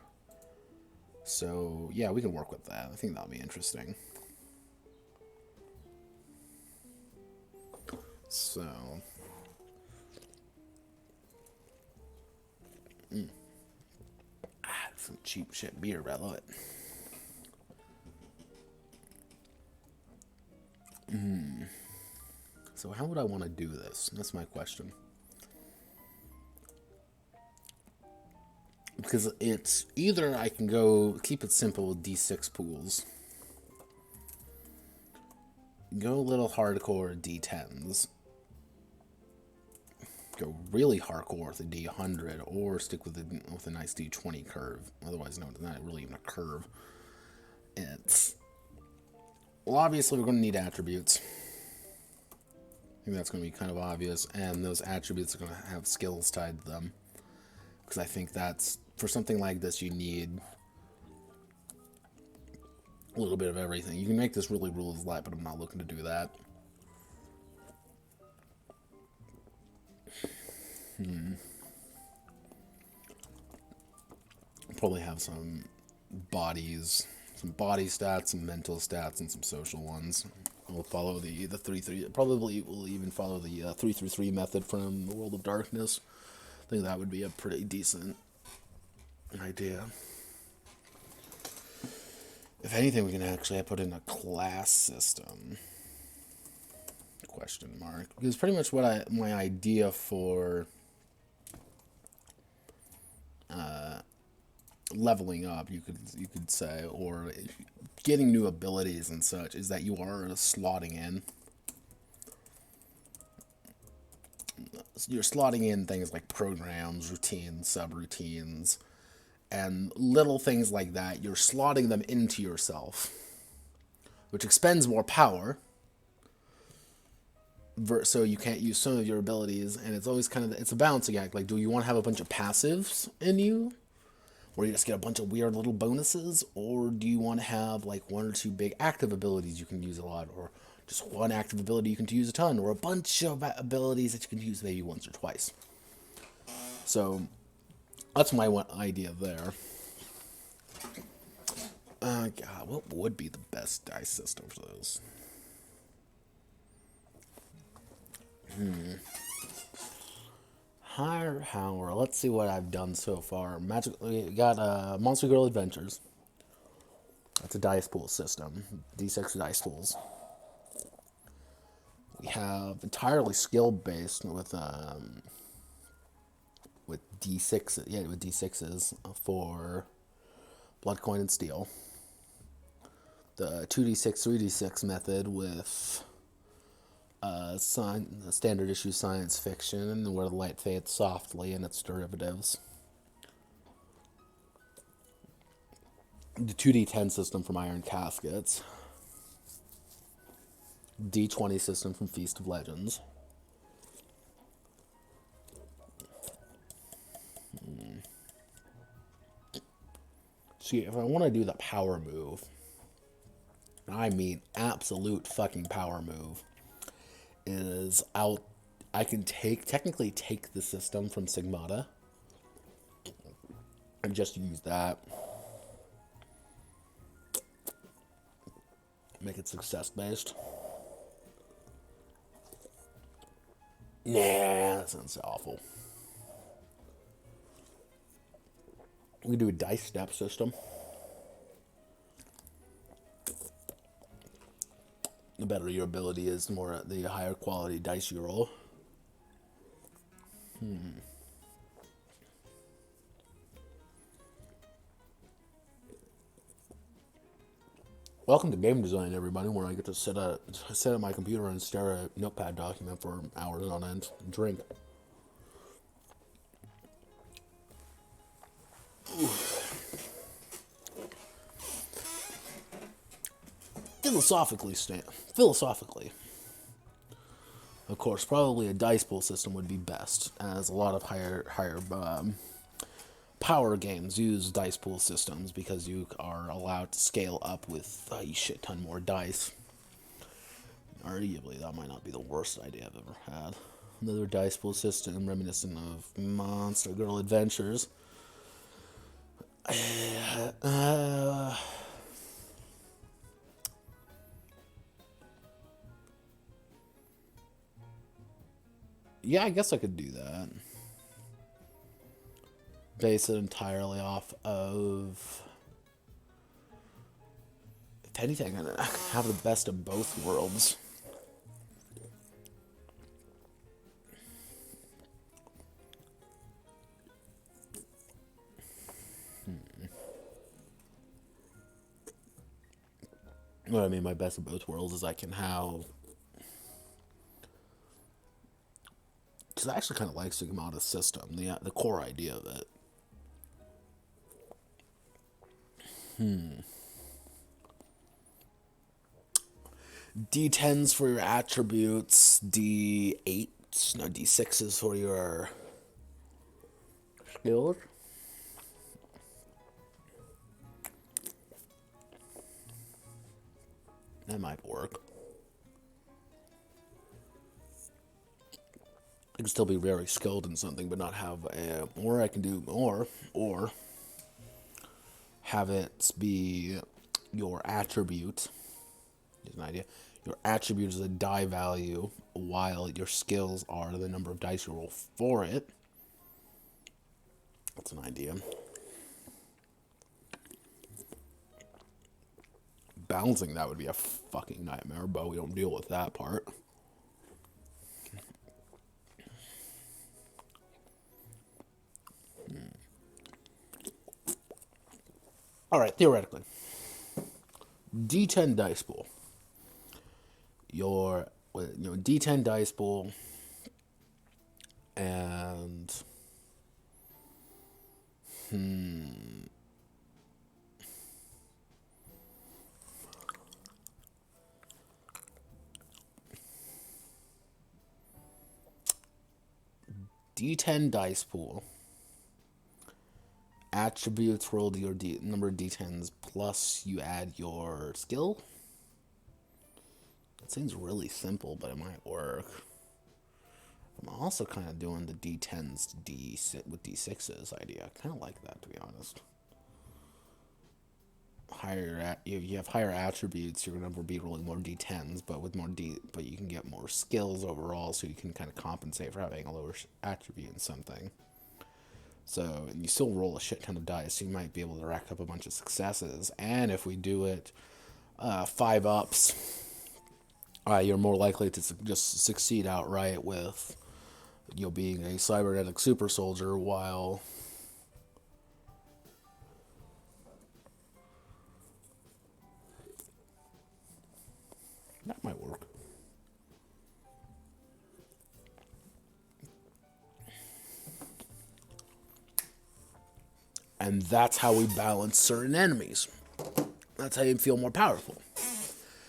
So, yeah, we can work with that. I think that'll be interesting. So, some cheap shit beer, but I love it. So how would I want to do this? That's my question. Because it's either I can go keep it simple with D6 pools, go a little hardcore D10s, go really hardcore with a D100, or stick with a nice D20 curve. Otherwise, no, it's not really even a curve. Well, obviously, we're going to need attributes. I think that's going to be kind of obvious, and those attributes are going to have skills tied to them. Because I think that's, for something like this, you need a little bit of everything. You can make this really rules light, but I'm not looking to do that. Probably have some body stats, some mental stats, and some social ones. We'll follow the 3-3. Probably will even follow the 3-3 method from the World of Darkness. I think that would be a pretty decent idea. If anything, we can actually put in a class system. Question mark. Because pretty much what my idea for leveling up, you could say, or getting new abilities and such, is that you are slotting in. You're slotting in things like programs, routines, subroutines, and little things like that. You're slotting them into yourself, which expends more power. So you can't use some of your abilities, and it's always kind of, it's a balancing act. Like, do you want to have a bunch of passives in you, where you just get a bunch of weird little bonuses, or do you want to have like one or two big active abilities you can use a lot, or just one active ability you can use a ton, or a bunch of abilities that you can use maybe once or twice? So that's my one idea there. God, what would be the best dice system for this? Higher power. Let's see what I've done so far. We got Monster Girl Adventures. That's a dice pool system. D6 dice pools. We have entirely skill based with D6. Yeah, with D6s for Blood, Coin, and Steel. The 2d6, 3d6 method with standard issue science fiction, where the light fades softly and its derivatives. The 2d10 system from Iron Caskets. D20 system from Feast of Legends. See, if I want to do the power move, I mean absolute fucking power move, is I can technically take the system from Sigmata and just use that. Make it success based. Nah, that sounds awful. We can do a dice step system. The better your ability is, the higher quality dice you roll. Welcome to game design, everybody, where I get to sit at my computer and stare at a notepad document for hours on end and drink. Philosophically, of course, probably a dice pool system would be best, as a lot of higher power games use dice pool systems because you are allowed to scale up with a shit ton more dice. Arguably, that might not be the worst idea I've ever had. Another dice pool system reminiscent of Monster Girl Adventures. Yeah, I guess I could do that. Base it entirely off of... If anything, I'm gonna have the best of both worlds. What I mean by best of both worlds is I can have... Because I actually kind of like Sigmata's system, the core idea of it. D10s for your attributes, D6s for your skills. That might work. I can still be very skilled in something, but not have a... Or I can do... Or have it be your attribute. Here's an idea. Your attribute is a die value, while your skills are the number of dice you roll for it. That's an idea. Balancing that would be a fucking nightmare, but we don't deal with that part. Alright, theoretically. D10 dice pool. Your D10 dice pool, and D10 dice pool. Attributes roll to your number of D10s plus you add your skill. It seems really simple, but it might work. I'm also kind of doing the D10s with D6s idea. I kind of like that, to be honest. If you have higher attributes, you're going to be rolling more D10s, but but you can get more skills overall, so you can kind of compensate for having a lower attribute in something. So, and you still roll a shit ton of dice, so you might be able to rack up a bunch of successes. And if we do it 5 ups, you're more likely to just succeed outright with being a cybernetic super soldier, while that might work. And that's how we balance certain enemies. That's how you feel more powerful.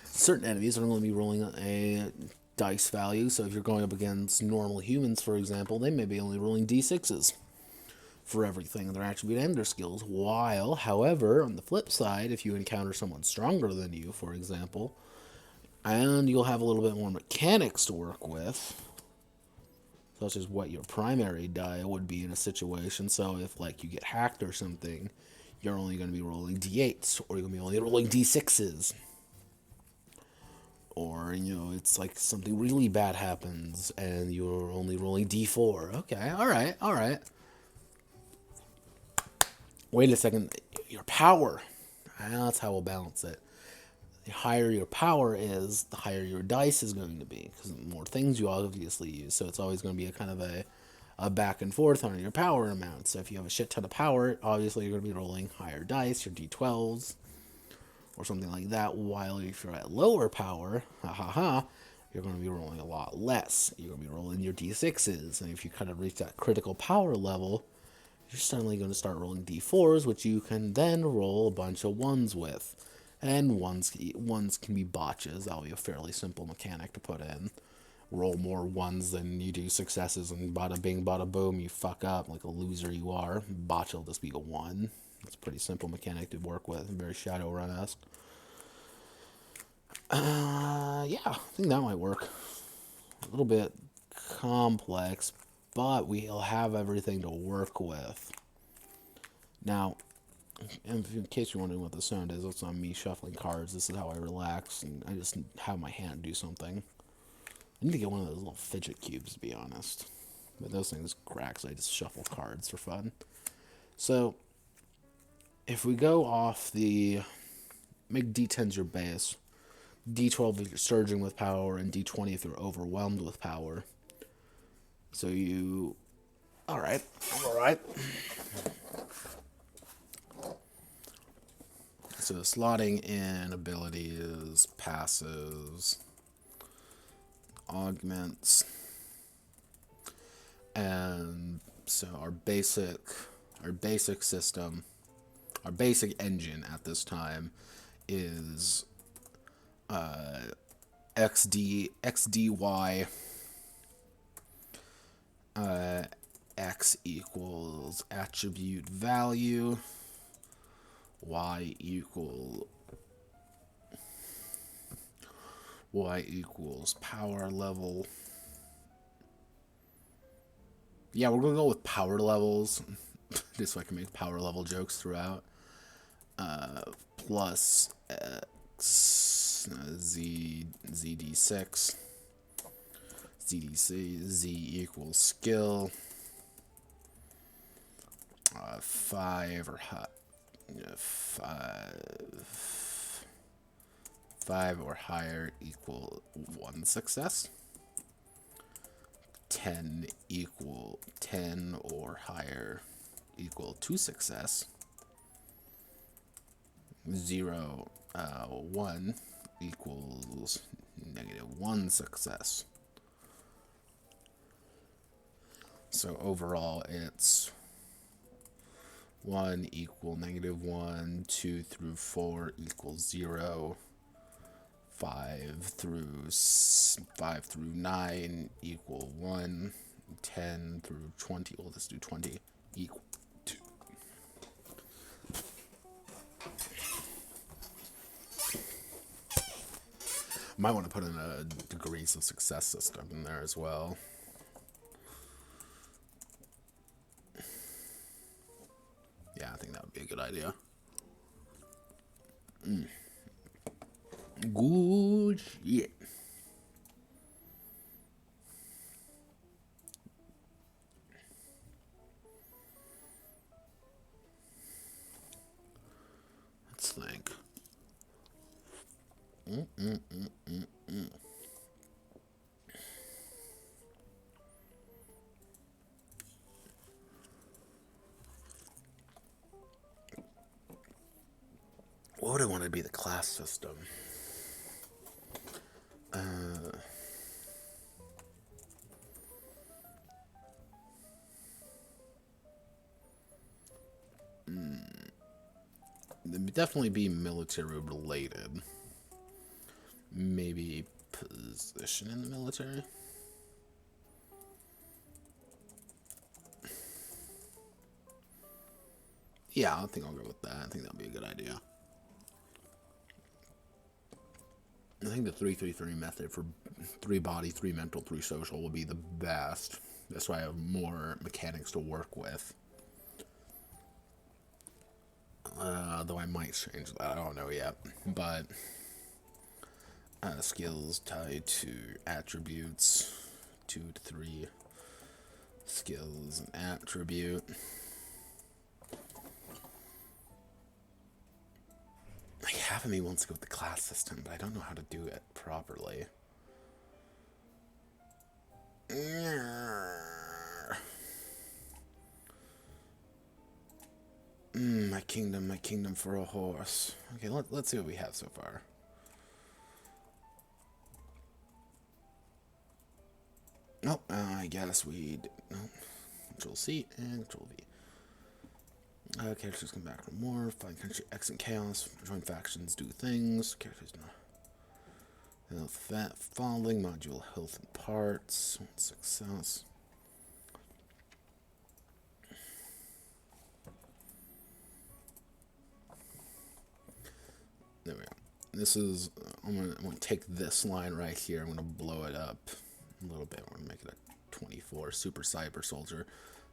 Certain enemies are going to be rolling a dice value, so if you're going up against normal humans, for example, they may be only rolling D6s for everything, their attribute and their skills. While, however, on the flip side, if you encounter someone stronger than you, for example, and you'll have a little bit more mechanics to work with, such as what your primary die would be in a situation. So if, like, you get hacked or something, you're only going to be rolling D8s, or you're going to be only rolling D6s. Or, it's like something really bad happens, and you're only rolling D4. Okay, alright. Wait a second, your power. That's how we'll balance it. The higher your power is, the higher your dice is going to be, because the more things you obviously use. So it's always going to be a kind of a back and forth on your power amount. So if you have a shit ton of power, obviously you're going to be rolling higher dice, your D12s, or something like that. While if you're at lower power, you're going to be rolling a lot less. You're going to be rolling your D6s, and if you kind of reach that critical power level, you're suddenly going to start rolling D4s, which you can then roll a bunch of 1s with. And ones can be botches. That'll be a fairly simple mechanic to put in. Roll more 1s than you do successes, and bada bing, bada boom, you fuck up like a loser you are. Botch will just be a 1. It's a pretty simple mechanic to work with, very Shadowrun-esque. Yeah, I think that might work. A little bit complex, but we'll have everything to work with. Now, in case you're wondering what the sound is, it's not me shuffling cards. This is how I relax, and I just have my hand do something. I need to get one of those little fidget cubes, to be honest. But those things crack, so I just shuffle cards for fun. So, if we go off make D10s your base, D12 if you're surging with power, and D20 if you're overwhelmed with power. So alright. So slotting in abilities, passives, augments, and so our basic system, our basic engine at this time is XDY, X equals attribute value, Y equals power level. Yeah, we're gonna go with power levels, just so I can make power level jokes throughout. Plus ZD6, ZDC, Z equals skill, 5 or high, 5 or higher equal 1 success. 10 or higher equal 2 success. 0, 1 equals -1 success. So overall it's 1 equal -1, 2 through 4 equals 0, 5 through 9 equal 1, 10 through 20, well, let's do 20, equal 2. Might want to put in a degrees of success system in there as well. Yeah, I think that would be a good idea. Good shit. Let's think. What would I want to be the class system? Definitely be military related. Maybe position in the military. Yeah, I think I'll go with that. I think that'll be a good idea. I think the 3-3-3 method for 3 body, 3 mental, 3 social will be the best. That's why I have more mechanics to work with. Though I might change that, I don't know yet. But skills tied to attributes, 2 to 3 skills and attribute. Like, half of me wants to go with the class system, but I don't know how to do it properly. My kingdom for a horse. Okay, let's see what we have so far. Nope, I guess we did. Nope. Control C and Control V. Characters come back from war, find country, exit chaos, join factions, do things. Characters not. Health, fat, falling, module, health and parts, success. There we go. This is, I'm gonna take this line right here, I'm gonna blow it up a little bit. We're gonna make it a 24 super cyber soldier.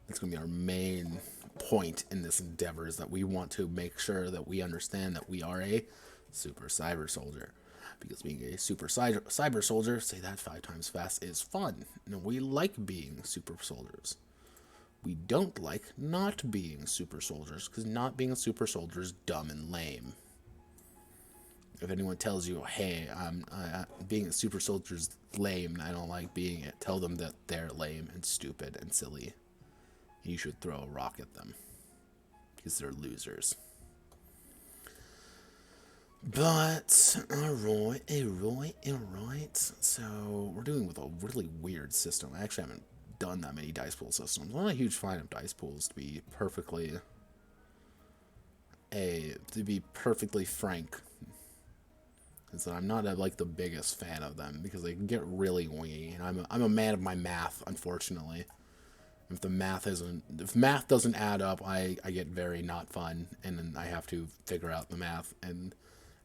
That's gonna be our main point in this endeavor, is that we want to make sure that we understand that we are a super cyber soldier. Because being a super cyber soldier, say that 5 times fast, is fun. And we like being super soldiers. We don't like not being super soldiers, because not being a super soldier is dumb and lame. If anyone tells you, hey, being a super soldier is lame and I don't like being it, tell them that they're lame and stupid and silly. You should throw a rock at them, because they're losers. But, alright. So, we're doing with a really weird system. I actually haven't done that many dice pool systems. I'm not a huge fan of dice pools, to be perfectly frank. Is that I'm not like the biggest fan of them, because they can get really wingy, and I'm a man of my math, unfortunately. If math doesn't add up, I get very not fun, and then I have to figure out the math in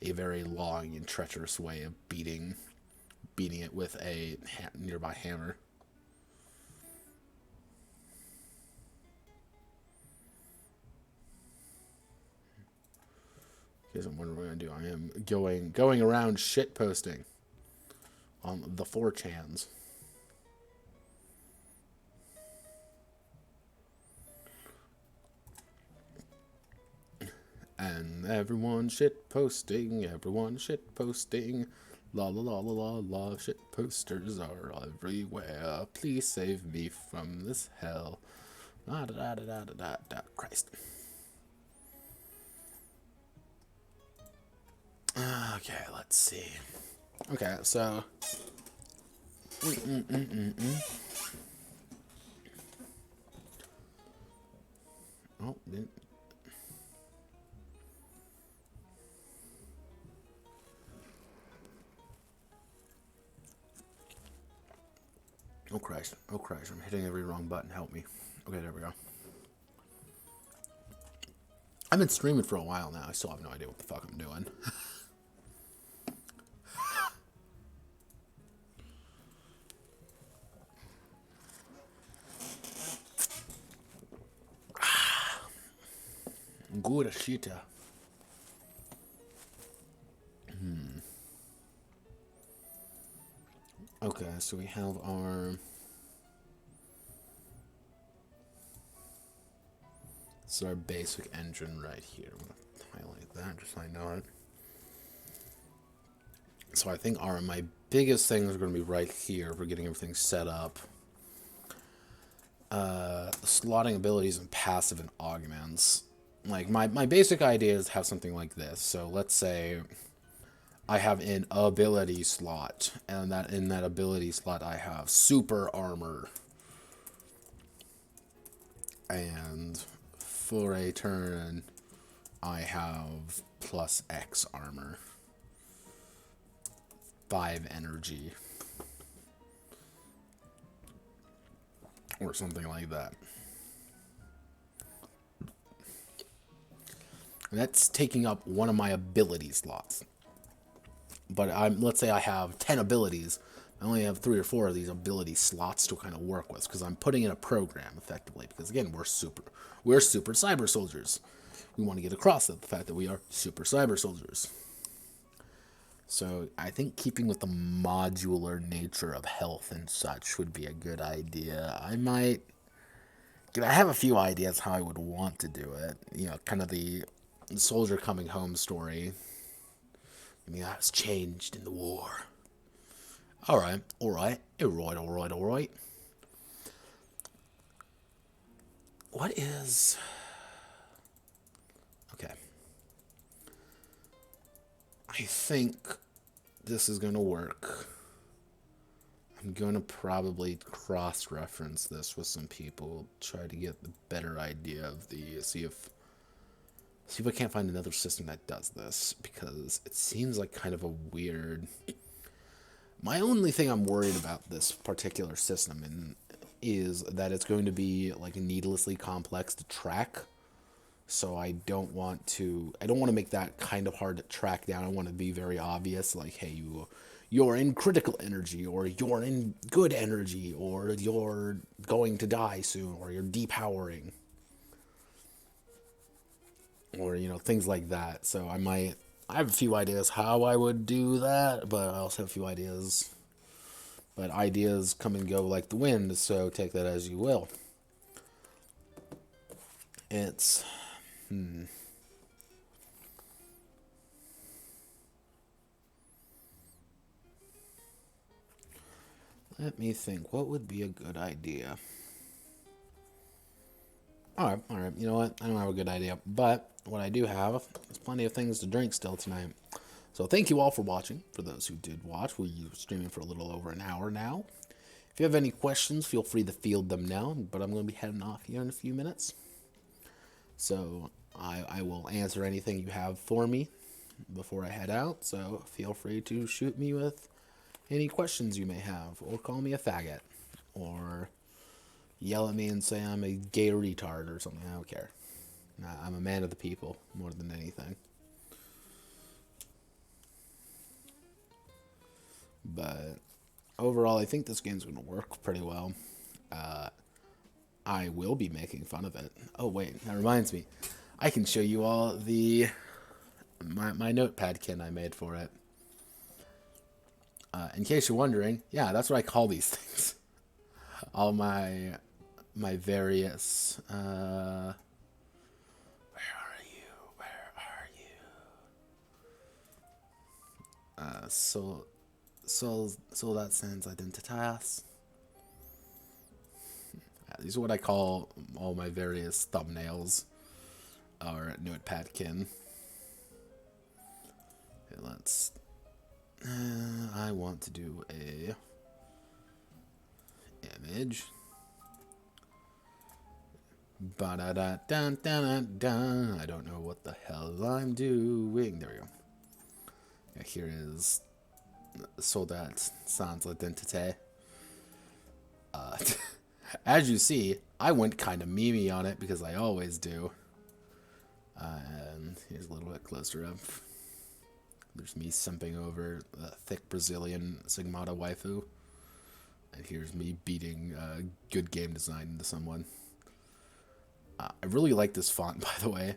a very long and treacherous way of beating it with a nearby hammer. case I'm wondering what I'm gonna do, I am going around shit posting on the 4chans. And everyone shit posting, la la la la la la, shit posters are everywhere. Please save me from this hell. Da da da da da da da. Christ. Okay, let's see. Okay, so. Oh, didn't. Oh Christ, I'm hitting every wrong button, help me. Okay, there we go. I've been streaming for a while now, I still have no idea what the fuck I'm doing. Good shit. Okay, so we have our... This is our basic engine right here. I'm going to highlight that just so I know it. So I think my biggest things are going to be right here for getting everything set up. Slotting abilities and passive and augments. Like, my basic idea is to have something like this. So let's say I have an ability slot, and that in that ability slot I have super armor. And for a turn, I have plus X armor. 5 energy. Or something like that. And that's taking up one of my ability slots. But let's say I have 10 abilities. I only have 3 or 4 of these ability slots to kind of work with, because I'm putting in a program effectively. Because again, we're super cyber soldiers. We want to get across the fact that we are super cyber soldiers. So I think keeping with the modular nature of health and such would be a good idea. I have a few ideas how I would want to do it. You know, kind of the soldier coming home story. I mean, that's changed in the war. Alright. What is... Okay. I think this is going to work. I'm going to probably cross-reference this with some people. Try to get the better idea of the... See if I can't find another system that does this, because it seems like kind of a weird... My only thing I'm worried about this particular system is that it's going to be like needlessly complex to track. So I don't want to make that kind of hard to track down. I want to be very obvious, like, hey, you're in critical energy, or you're in good energy, or you're going to die soon, or you're depowering. Or, you know, things like that. So I have a few ideas how I would do that, but I also have a few ideas. But ideas come and go like the wind, so take that as you will. It's... Let me think. What would be a good idea? Alright. You know what? I don't have a good idea. But what I do have is plenty of things to drink still tonight. So thank you all for watching. For those who did watch, we're streaming for a little over an hour now. If you have any questions, feel free to field them now. But I'm going to be heading off here in a few minutes. So I will answer anything you have for me before I head out. So feel free to shoot me with any questions you may have. Or call me a faggot. Or yell at me and say I'm a gay retard or something. I don't care. Nah, I'm a man of the people more than anything. But overall, I think this game's going to work pretty well. I will be making fun of it. Oh, wait, that reminds me. I can show you all the my notepad kin I made for it. In case you're wondering, yeah, that's what I call these things. All my various. Where are you? Where are you? SOLDAT SANS IDENTITE. These are what I call all my various thumbnails or notepadkin. Okay, let's. I want to do a image. Ba-da-da-dun-dun-dun-dun. I don't know what the hell I'm doing. There we go. Yeah, here is SOLDAT SANS IDENTITE. As you see, I went kind of memey on it because I always do. And here's a little bit closer up. There's me simping over a thick Brazilian Sigmata waifu. And here's me beating good game design into someone. I really like this font, by the way.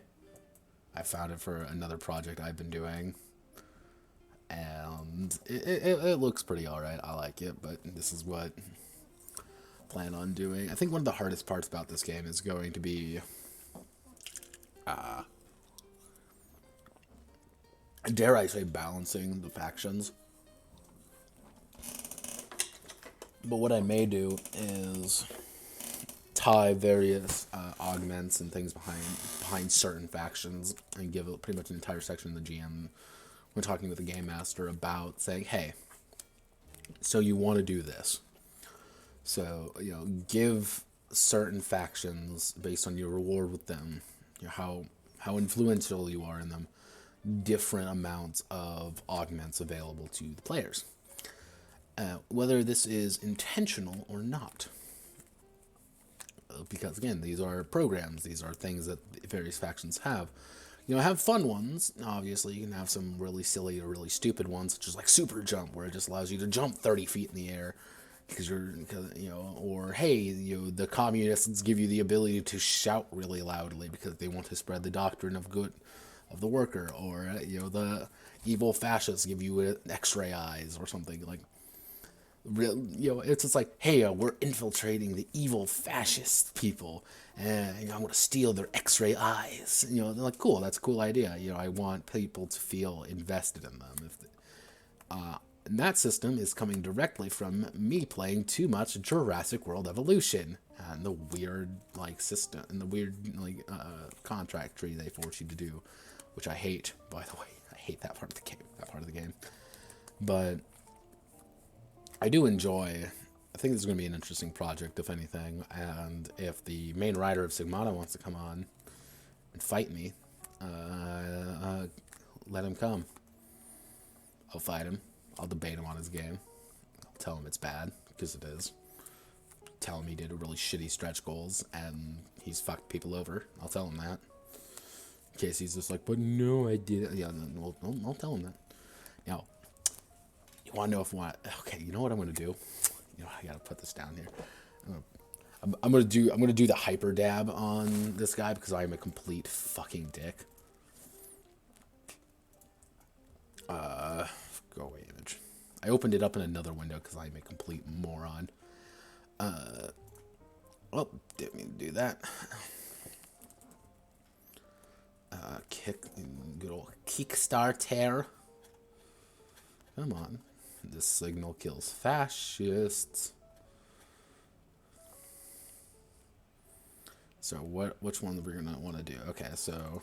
I found it for another project I've been doing. And it looks pretty alright. I like it, but this is what I plan on doing. I think one of the hardest parts about this game is going to be dare I say balancing the factions. But what I may do is tie various augments and things behind certain factions and give it pretty much an entire section of the GM when talking with the game master about saying, hey, so you want to do this. So, give certain factions, based on your reward with them, how influential you are in them, different amounts of augments available to the players. Whether this is intentional or not. Because, again, these are programs. These are things that various factions have. Have fun ones. Obviously, you can have some really silly or really stupid ones, such as like super jump, where it just allows you to jump 30 feet in the air. Or hey, the communists give you the ability to shout really loudly because they want to spread the doctrine of good of the worker. Or, the evil fascists give you X-ray eyes or something like. It's just like, hey, we're infiltrating the evil fascist people, and I'm going to steal their X-ray eyes. They're like, cool, that's a cool idea. I want people to feel invested in them. And that system is coming directly from me playing too much Jurassic World Evolution and the weird system and the weird contract tree they force you to do, which I hate. By the way, I hate that part of the game. But I do enjoy. I think this is going to be an interesting project, if anything. And if the main writer of Sigmata wants to come on and fight me, let him come. I'll fight him. I'll debate him on his game. I'll tell him it's bad, because it is. Tell him he did a really shitty stretch goals and he's fucked people over. I'll tell him that. In case he's just like, but no, I didn't. Yeah, I'll tell him that. Now, you want to know if what? Okay, you know what I'm gonna do? I gotta put this down here. I'm gonna do the hyper dab on this guy because I am a complete fucking dick. Go away, image. I opened it up in another window because I'm a complete moron. Well, didn't mean to do that. Good old kickstarter. Come on. SIgnal Kills Fascists. So which one are we gonna want to do? Okay, so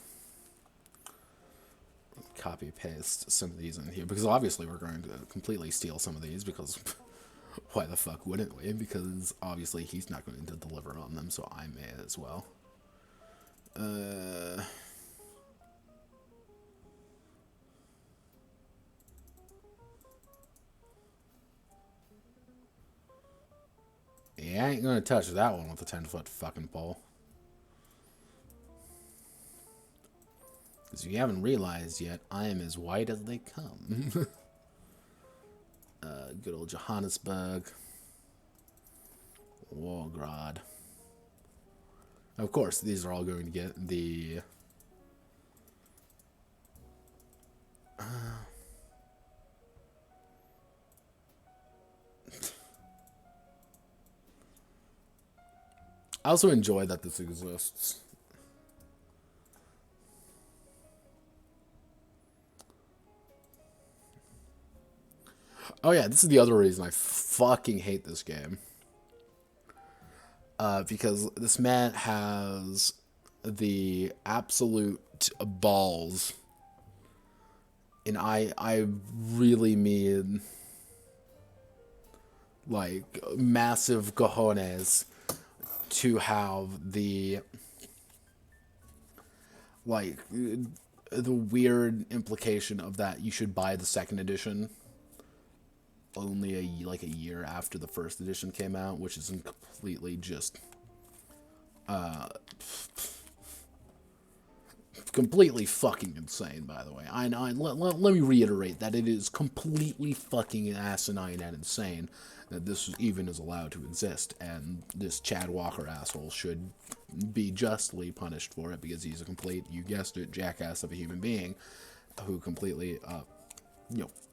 copy paste some of these in here because obviously we're going to completely steal some of these because why the fuck wouldn't we? Because obviously he's not going to deliver on them, so I may as well. Yeah, I ain't gonna touch that one with a 10-foot fucking pole. Because if you haven't realized yet, I am as white as they come. Good old Johannesburg. Wargrad. Of course, these are all going to get the I also enjoy that this exists. Oh yeah, this is the other reason I fucking hate this game. Because this man has the absolute balls, and I really mean like massive cojones, to have the like the weird implication of that you should buy the second edition only a year after the first edition came out, which is completely just completely fucking insane, by the way. Let me reiterate that it is completely fucking asinine and insane that this even is allowed to exist, and this Chad Walker asshole should be justly punished for it, because he's a complete, you guessed it, jackass of a human being who completely,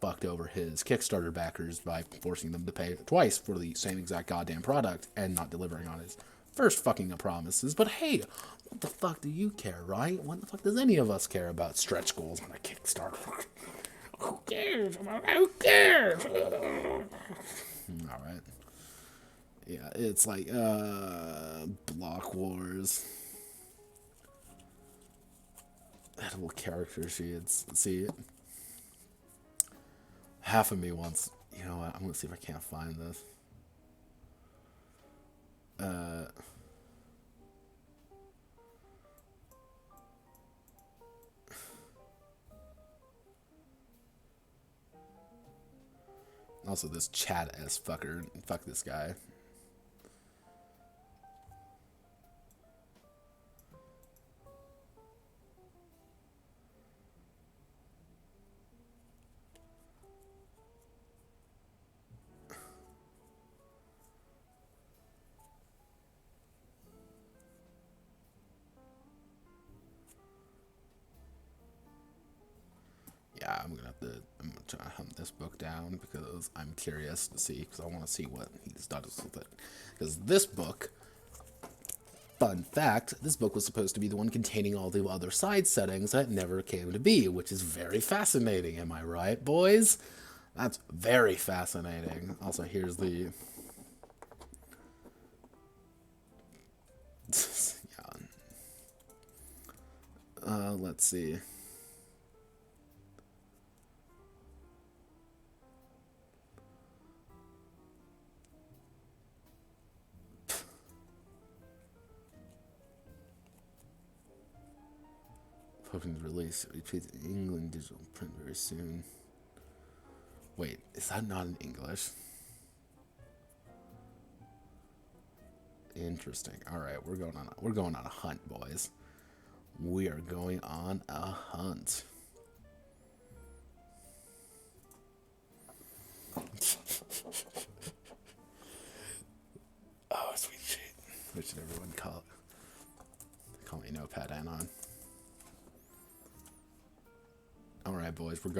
fucked over his Kickstarter backers by forcing them to pay twice for the same exact goddamn product and not delivering on his first fucking promises. But hey, what the fuck do you care, right? What the fuck does any of us care about stretch goals on a Kickstarter? Who cares? Who cares? Alright. Yeah, it's like, Block Wars. Edible character sheets. See, half of me wants, you know what, I'm gonna see if I can't find this. Also, this Chad S fucker. Fuck this guy. Yeah, I'm gonna try to hunt this book down because I'm curious to see, because I want to see what he's done with it. Because this book, fun fact, this book was supposed to be the one containing all the other side settings that never came to be, which is very fascinating. Am I right, boys? That's very fascinating. Also, here's the yeah. Let's see. Hoping to release England digital print very soon. Wait, is that not in English? Interesting. All right, we're going on a hunt, boys. We are going on a hunt. Oh, sweet shit. What should everyone call it? Call me Notepad Anon. All right, boys, we're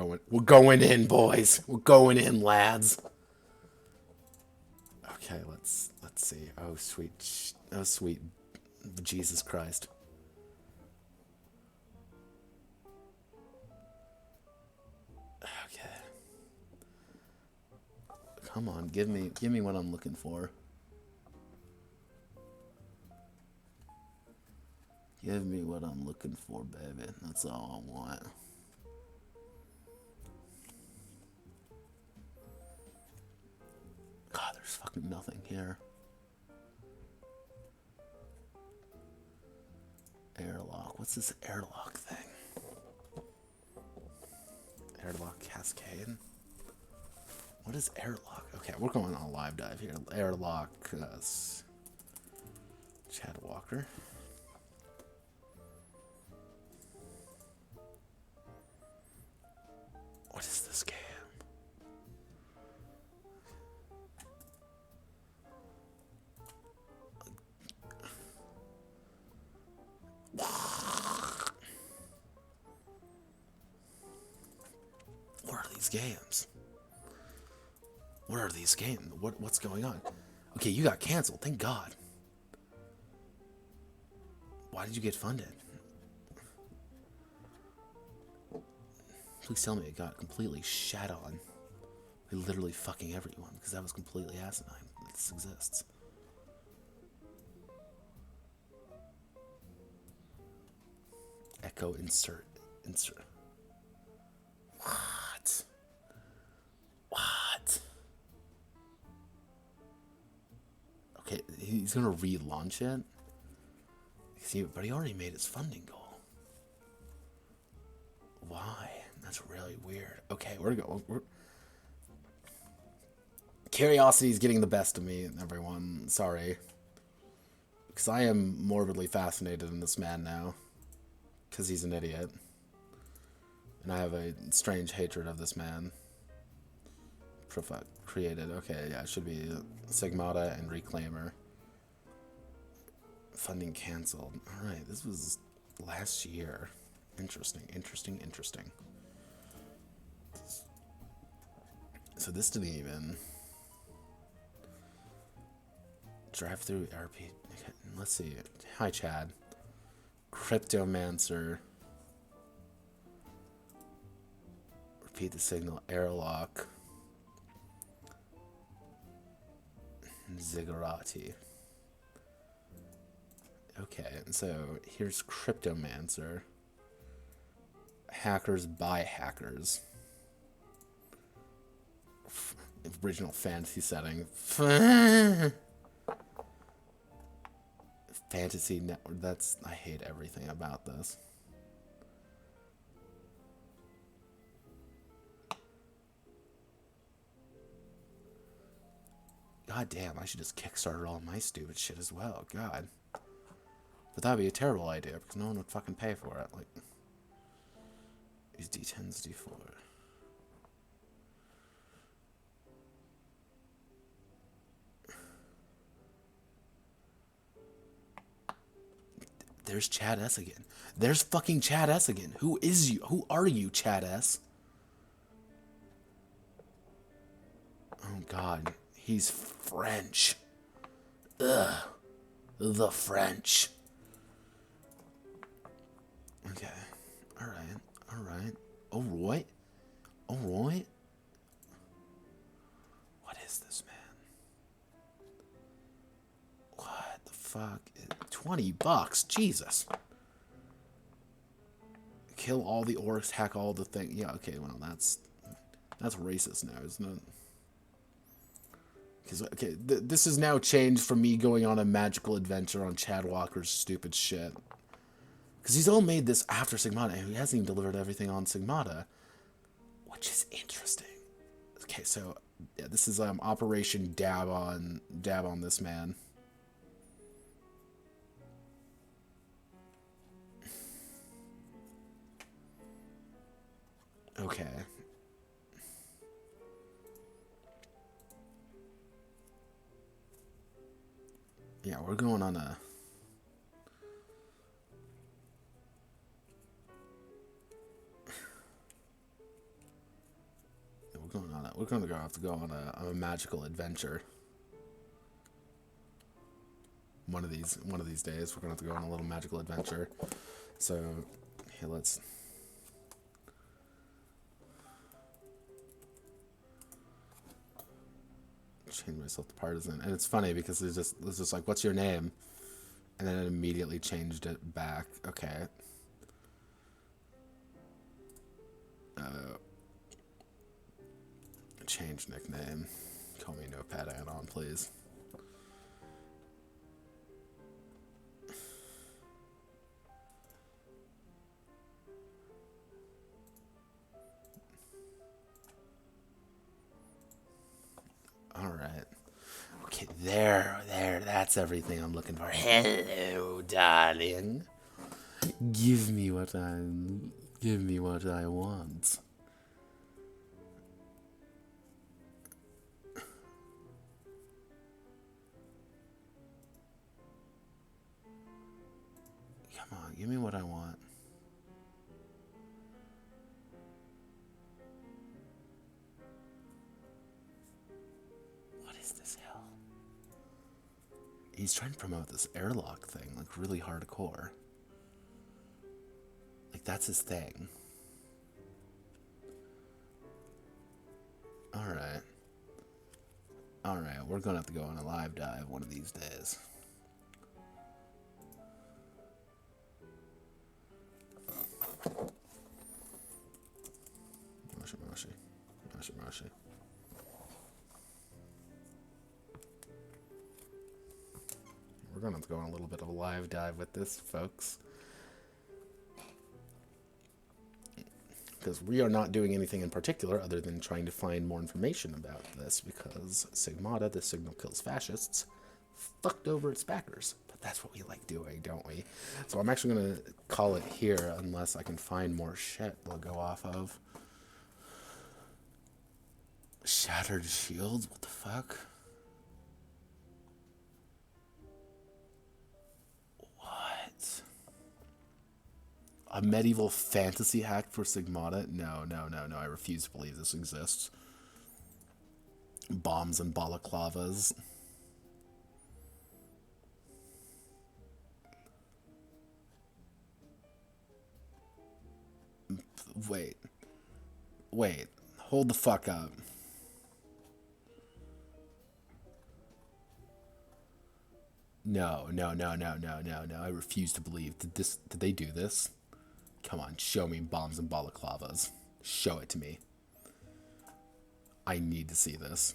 going in, boys. We're going in, lads. Okay, let's see. Oh, sweet Jesus Christ. Okay. Come on, give me what I'm looking for. Give me what I'm looking for, baby. That's all I want. God, there's fucking nothing here. Airlock. What's this airlock thing? Airlock Cascade? What is airlock? Okay, we're going on a live dive here. Airlock, Chad Walker. What is this game? What are these games? What are these games? What's going on? Okay, you got canceled. Thank God. Why did you get funded? Please tell me it got completely shat on by literally fucking everyone, because that was completely asinine that this exists. Echo insert. What? What? Okay, he's gonna relaunch it? See, but he already made his funding goal. Why? That's really weird. Okay, we're curiosity is getting the best of me, everyone. Sorry. Because I am morbidly fascinated in this man now. Because he's an idiot. And I have a strange hatred of this man. Created. Okay, yeah, it should be Sigmata and Reclaimer. Funding canceled. Alright, this was last year. Interesting. So this didn't even... Drive through RP. Let's see. Hi, Chad. Cryptomancer. Repeat the signal. Airlock. Ziggurat. Okay, so here's Cryptomancer. Hackers by hackers. Original fantasy setting. Fantasy network. That's... I hate everything about this. God damn, I should just kickstarter all my stupid shit as well. God. But that'd be a terrible idea, because no one would fucking pay for it. Like... These D10s, D4. There's Chad S again. There's fucking Chad S again. Who is you? Who are you, Chad S? Oh god. He's French. Ugh. The French. Okay. Alright. Alright. What is this, man? What the fuck? $20. Jesus. Kill all the orcs, hack all the things. Yeah, okay, well, that's racist now, isn't it? Because, okay, this has now changed from me going on a magical adventure on Chad Walker's stupid shit. Because he's all made this after Sigmata, and he hasn't even delivered everything on Sigmata. Which is interesting. Okay, so, yeah, this is Operation Dab on this man. Okay. Yeah, we're going on a... We're going to have to go on a magical adventure. One of these days, we're going to have to go on a little magical adventure. So, here, let's... change myself to partisan. And it's funny because it's just like, what's your name? And then it immediately changed it back. Okay. Change nickname. Call me Notepad add-on, please. Alright. Okay, there, that's everything I'm looking for. Hello, darling. Give me what I want. Come on, give me what I want. What is this hell? He's trying to promote this airlock thing, like really hardcore. That's his thing. Alright. Alright, we're gonna have to go on a live dive one of these days. Moshi. We're gonna have to go on a little bit of a live dive with this, folks. Because we are not doing anything in particular other than trying to find more information about this, because Sigmata, the SIgnal Kills Fascists, fucked over its backers. But that's what we like doing, don't we? So I'm actually going to call it here unless I can find more shit we'll go off of. Shattered shields? What the fuck? What? A medieval fantasy hack for Sigmata? No. I refuse to believe this exists. Bombs and balaclavas. Wait. Hold the fuck up. No. I refuse to believe. Did they do this? Come on, show me bombs and balaclavas. Show it to me. I need to see this.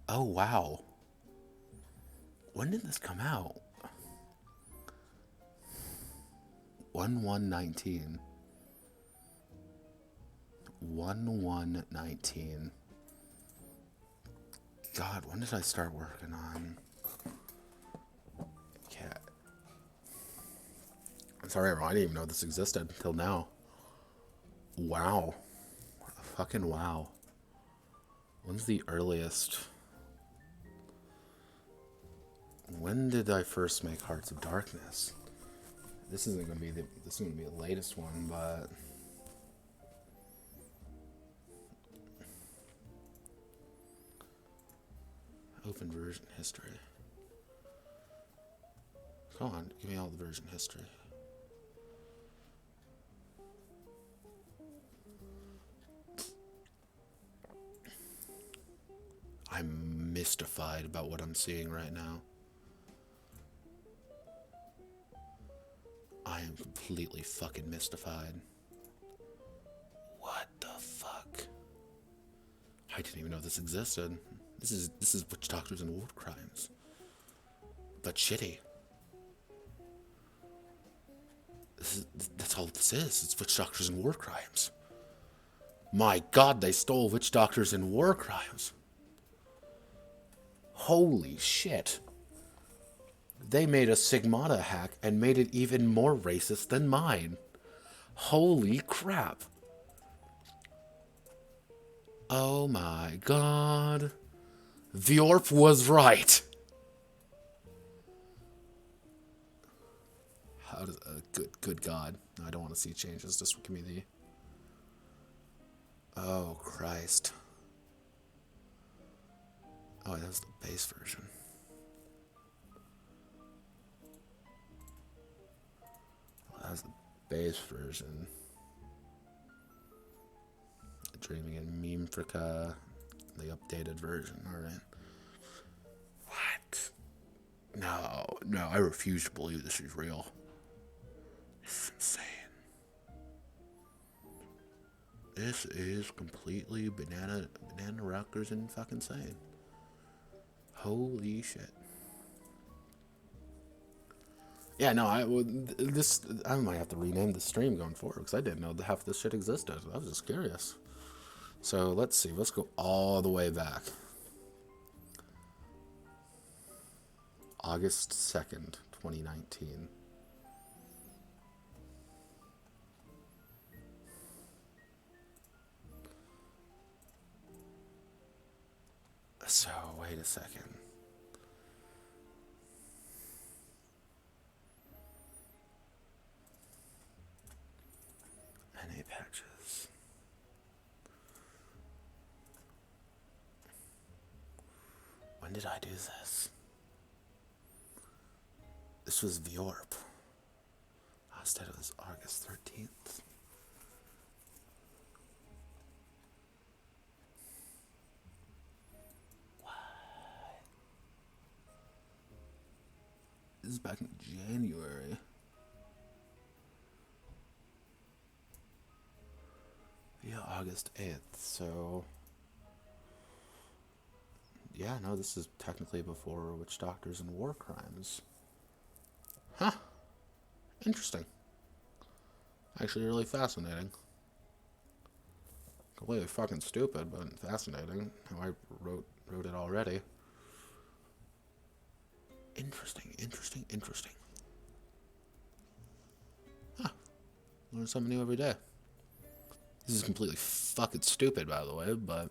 Oh, wow. When did this come out? 1/1/19. 1/1/19. God, when did I start working on? Yeah. I'm sorry, everyone. I didn't even know this existed until now. Wow. Fucking wow. When's the earliest? When did I first make Hearts of Darkness? This isn't gonna be the latest one, but open version history. Come on, give me all the version history. I'm mystified about what I'm seeing right now. I am completely fucking mystified. What the fuck? I didn't even know this existed. This is Witch Doctors and War Crimes. But shitty. That's all this is. It's Witch Doctors and War Crimes. My God, they stole Witch Doctors and War Crimes. Holy shit. They made a Sigmata hack and made it even more racist than mine. Holy crap. Oh my God. Vjorp was right. How does good God. I don't want to see changes. Just give me the. Oh Christ. Oh, that's the base version. That's the base version. Dreaming in Memefrica, the updated version. Alright. What? No, I refuse to believe this is real. This is insane. This is completely banana rockers and fucking insane. Holy shit. Yeah, no, I might have to rename the stream going forward because I didn't know that half this shit existed. I was just curious. So let's see. Let's go all the way back. August 2nd, 2019. So, wait a second. NA patches. When did I do this? This was Vyorp. Instead it was August 13th. What? This is back in January. Yeah, August 8th, so... Yeah, no, this is technically before Witch Doctors and War Crimes. Huh. Interesting. Actually really fascinating. Completely fucking stupid, but fascinating. How I wrote it already. Interesting. Huh. Learn something new every day. This is completely fucking stupid, by the way, but...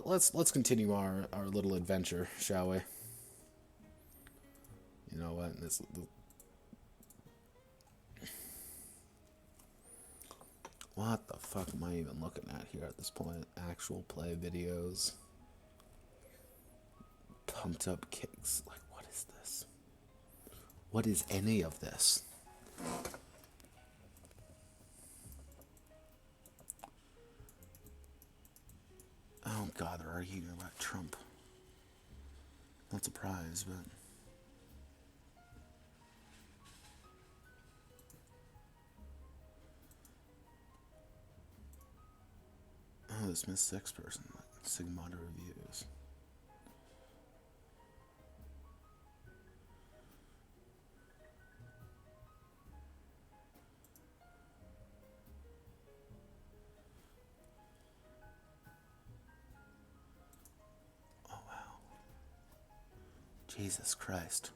let's continue our little adventure, shall we? You know what? What the fuck am I even looking at here at this point? Actual play videos. Pumped up kicks. Like, what is this? What is any of this? Oh god, they're arguing about Trump. Not surprised, but... Oh, this Miss Six person. Sigmata reviews. Oh, wow. Jesus Christ.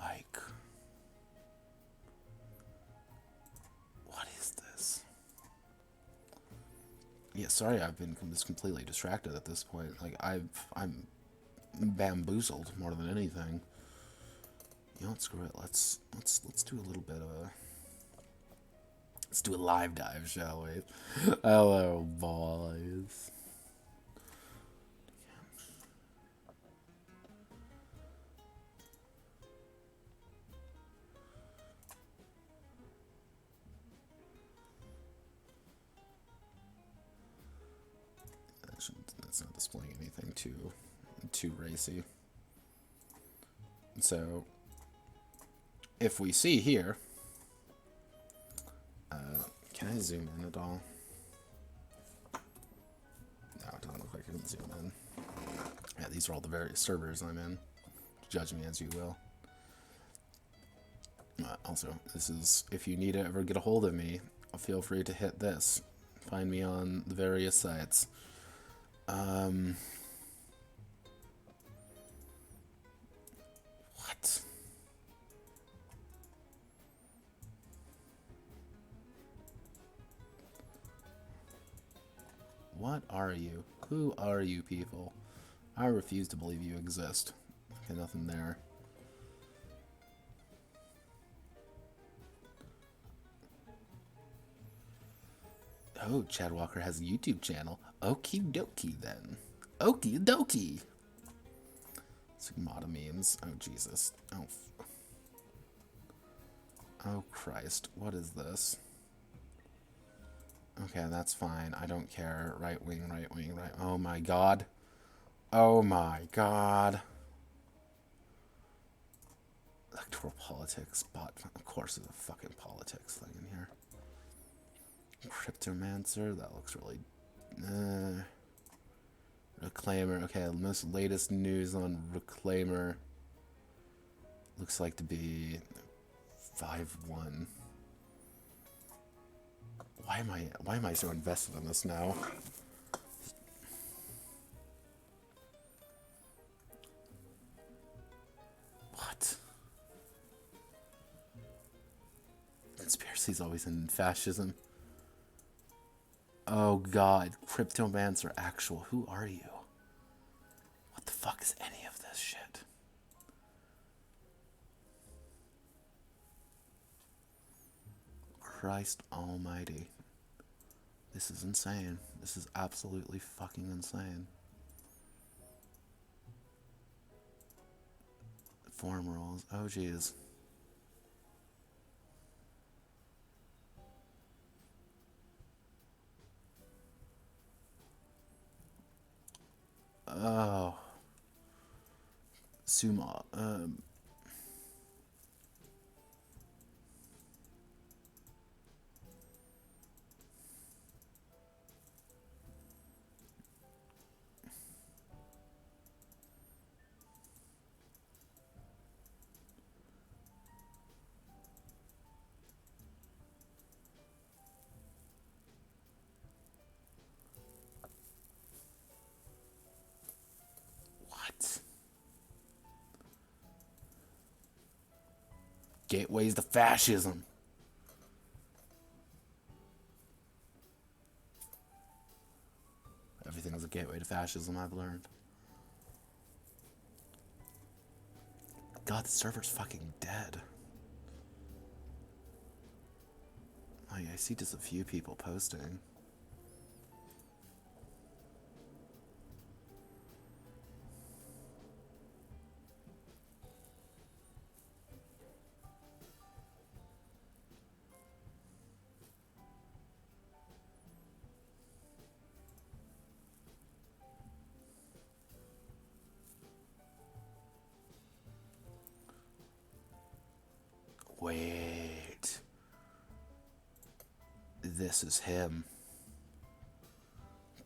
Like... What is this? Yeah, sorry, I've been just completely distracted at this point. Like, I'm bamboozled more than anything. You know what, screw it. Let's do a little bit of a... Let's do a live dive, shall we? Hello, boys. That's not displaying anything too racy. So, if we see here, can I zoom in at all? No, it doesn't look like I can zoom in. Yeah, these are all the various servers I'm in. Judge me as you will. Also, this is, if you need to ever get a hold of me, feel free to hit this. Find me on the various sites. What? What are you? Who are you people? I refuse to believe you exist. Okay, nothing there. Oh, Chad Walker has a YouTube channel. Okie dokie then. Okie dokie. Sigmata memes. Oh, Jesus. Oh, Christ. What is this? Okay, that's fine. I don't care. Right wing, right wing, right... Oh, my God. Oh, my God. Electoral politics. Bot... Of course there's a fucking politics thing in here. Cryptomancer. That looks really... Reclaimer. Okay, the most latest news on Reclaimer looks like to be 5-1. Why am I so invested in this now? course he's always in fascism. Oh god, Cryptomancer actual. Who are you? What the fuck is any of this shit? Christ almighty. This is insane. This is absolutely fucking insane. Form rules. Oh jeez. Oh. Sumo. What? Gateways to fascism. Everything is a gateway to fascism, I've learned. God, the server's fucking dead. Oh yeah, I see just a few people posting. Wait. This is him.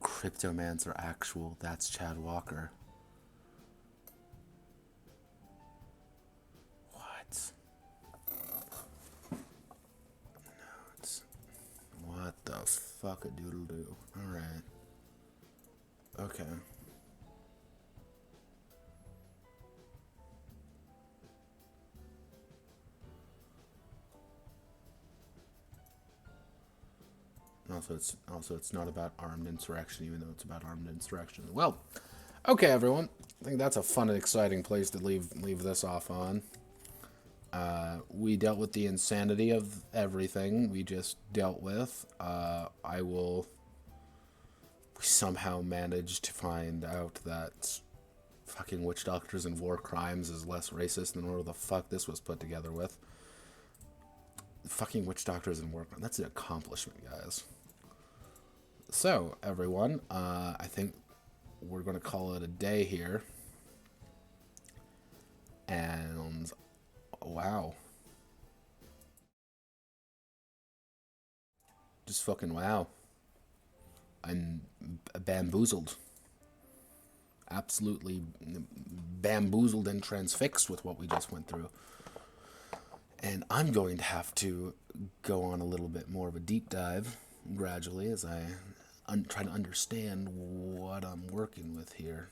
Cryptomancer actual. That's Chad Walker. What? Notes. What the fuck a doodle do? Alright. Okay. Also it's not about armed insurrection, even though it's about armed insurrection. Well, okay, everyone. I think that's a fun and exciting place to leave this off on. We dealt with the insanity of everything we just dealt with. We somehow managed to find out that fucking witch doctors and war crimes is less racist than whatever the fuck this was put together with. Fucking witch doctors and war crimes. That's an accomplishment, guys. So, everyone, I think we're going to call it a day here. And, wow. Just fucking wow. I'm bamboozled. Absolutely bamboozled and transfixed with what we just went through. And I'm going to have to go on a little bit more of a deep dive gradually as I try to understand what I'm working with here.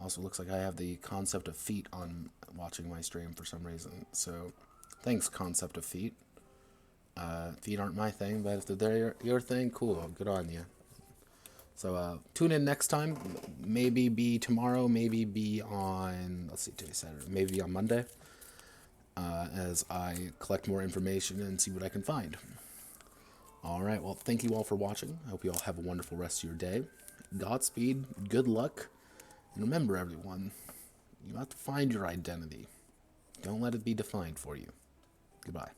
Also looks like I have the concept of feet on watching my stream for some reason. So thanks, concept of feet. Feet aren't my thing, but if they're your thing, cool, good on you. So tune in next time. Maybe be tomorrow, maybe be on, let's see, today's Saturday, maybe on Monday. As I collect more information and see what I can find. Alright, well, thank you all for watching. I hope you all have a wonderful rest of your day. Godspeed, good luck, and remember, everyone, you have to find your identity. Don't let it be defined for you. Goodbye.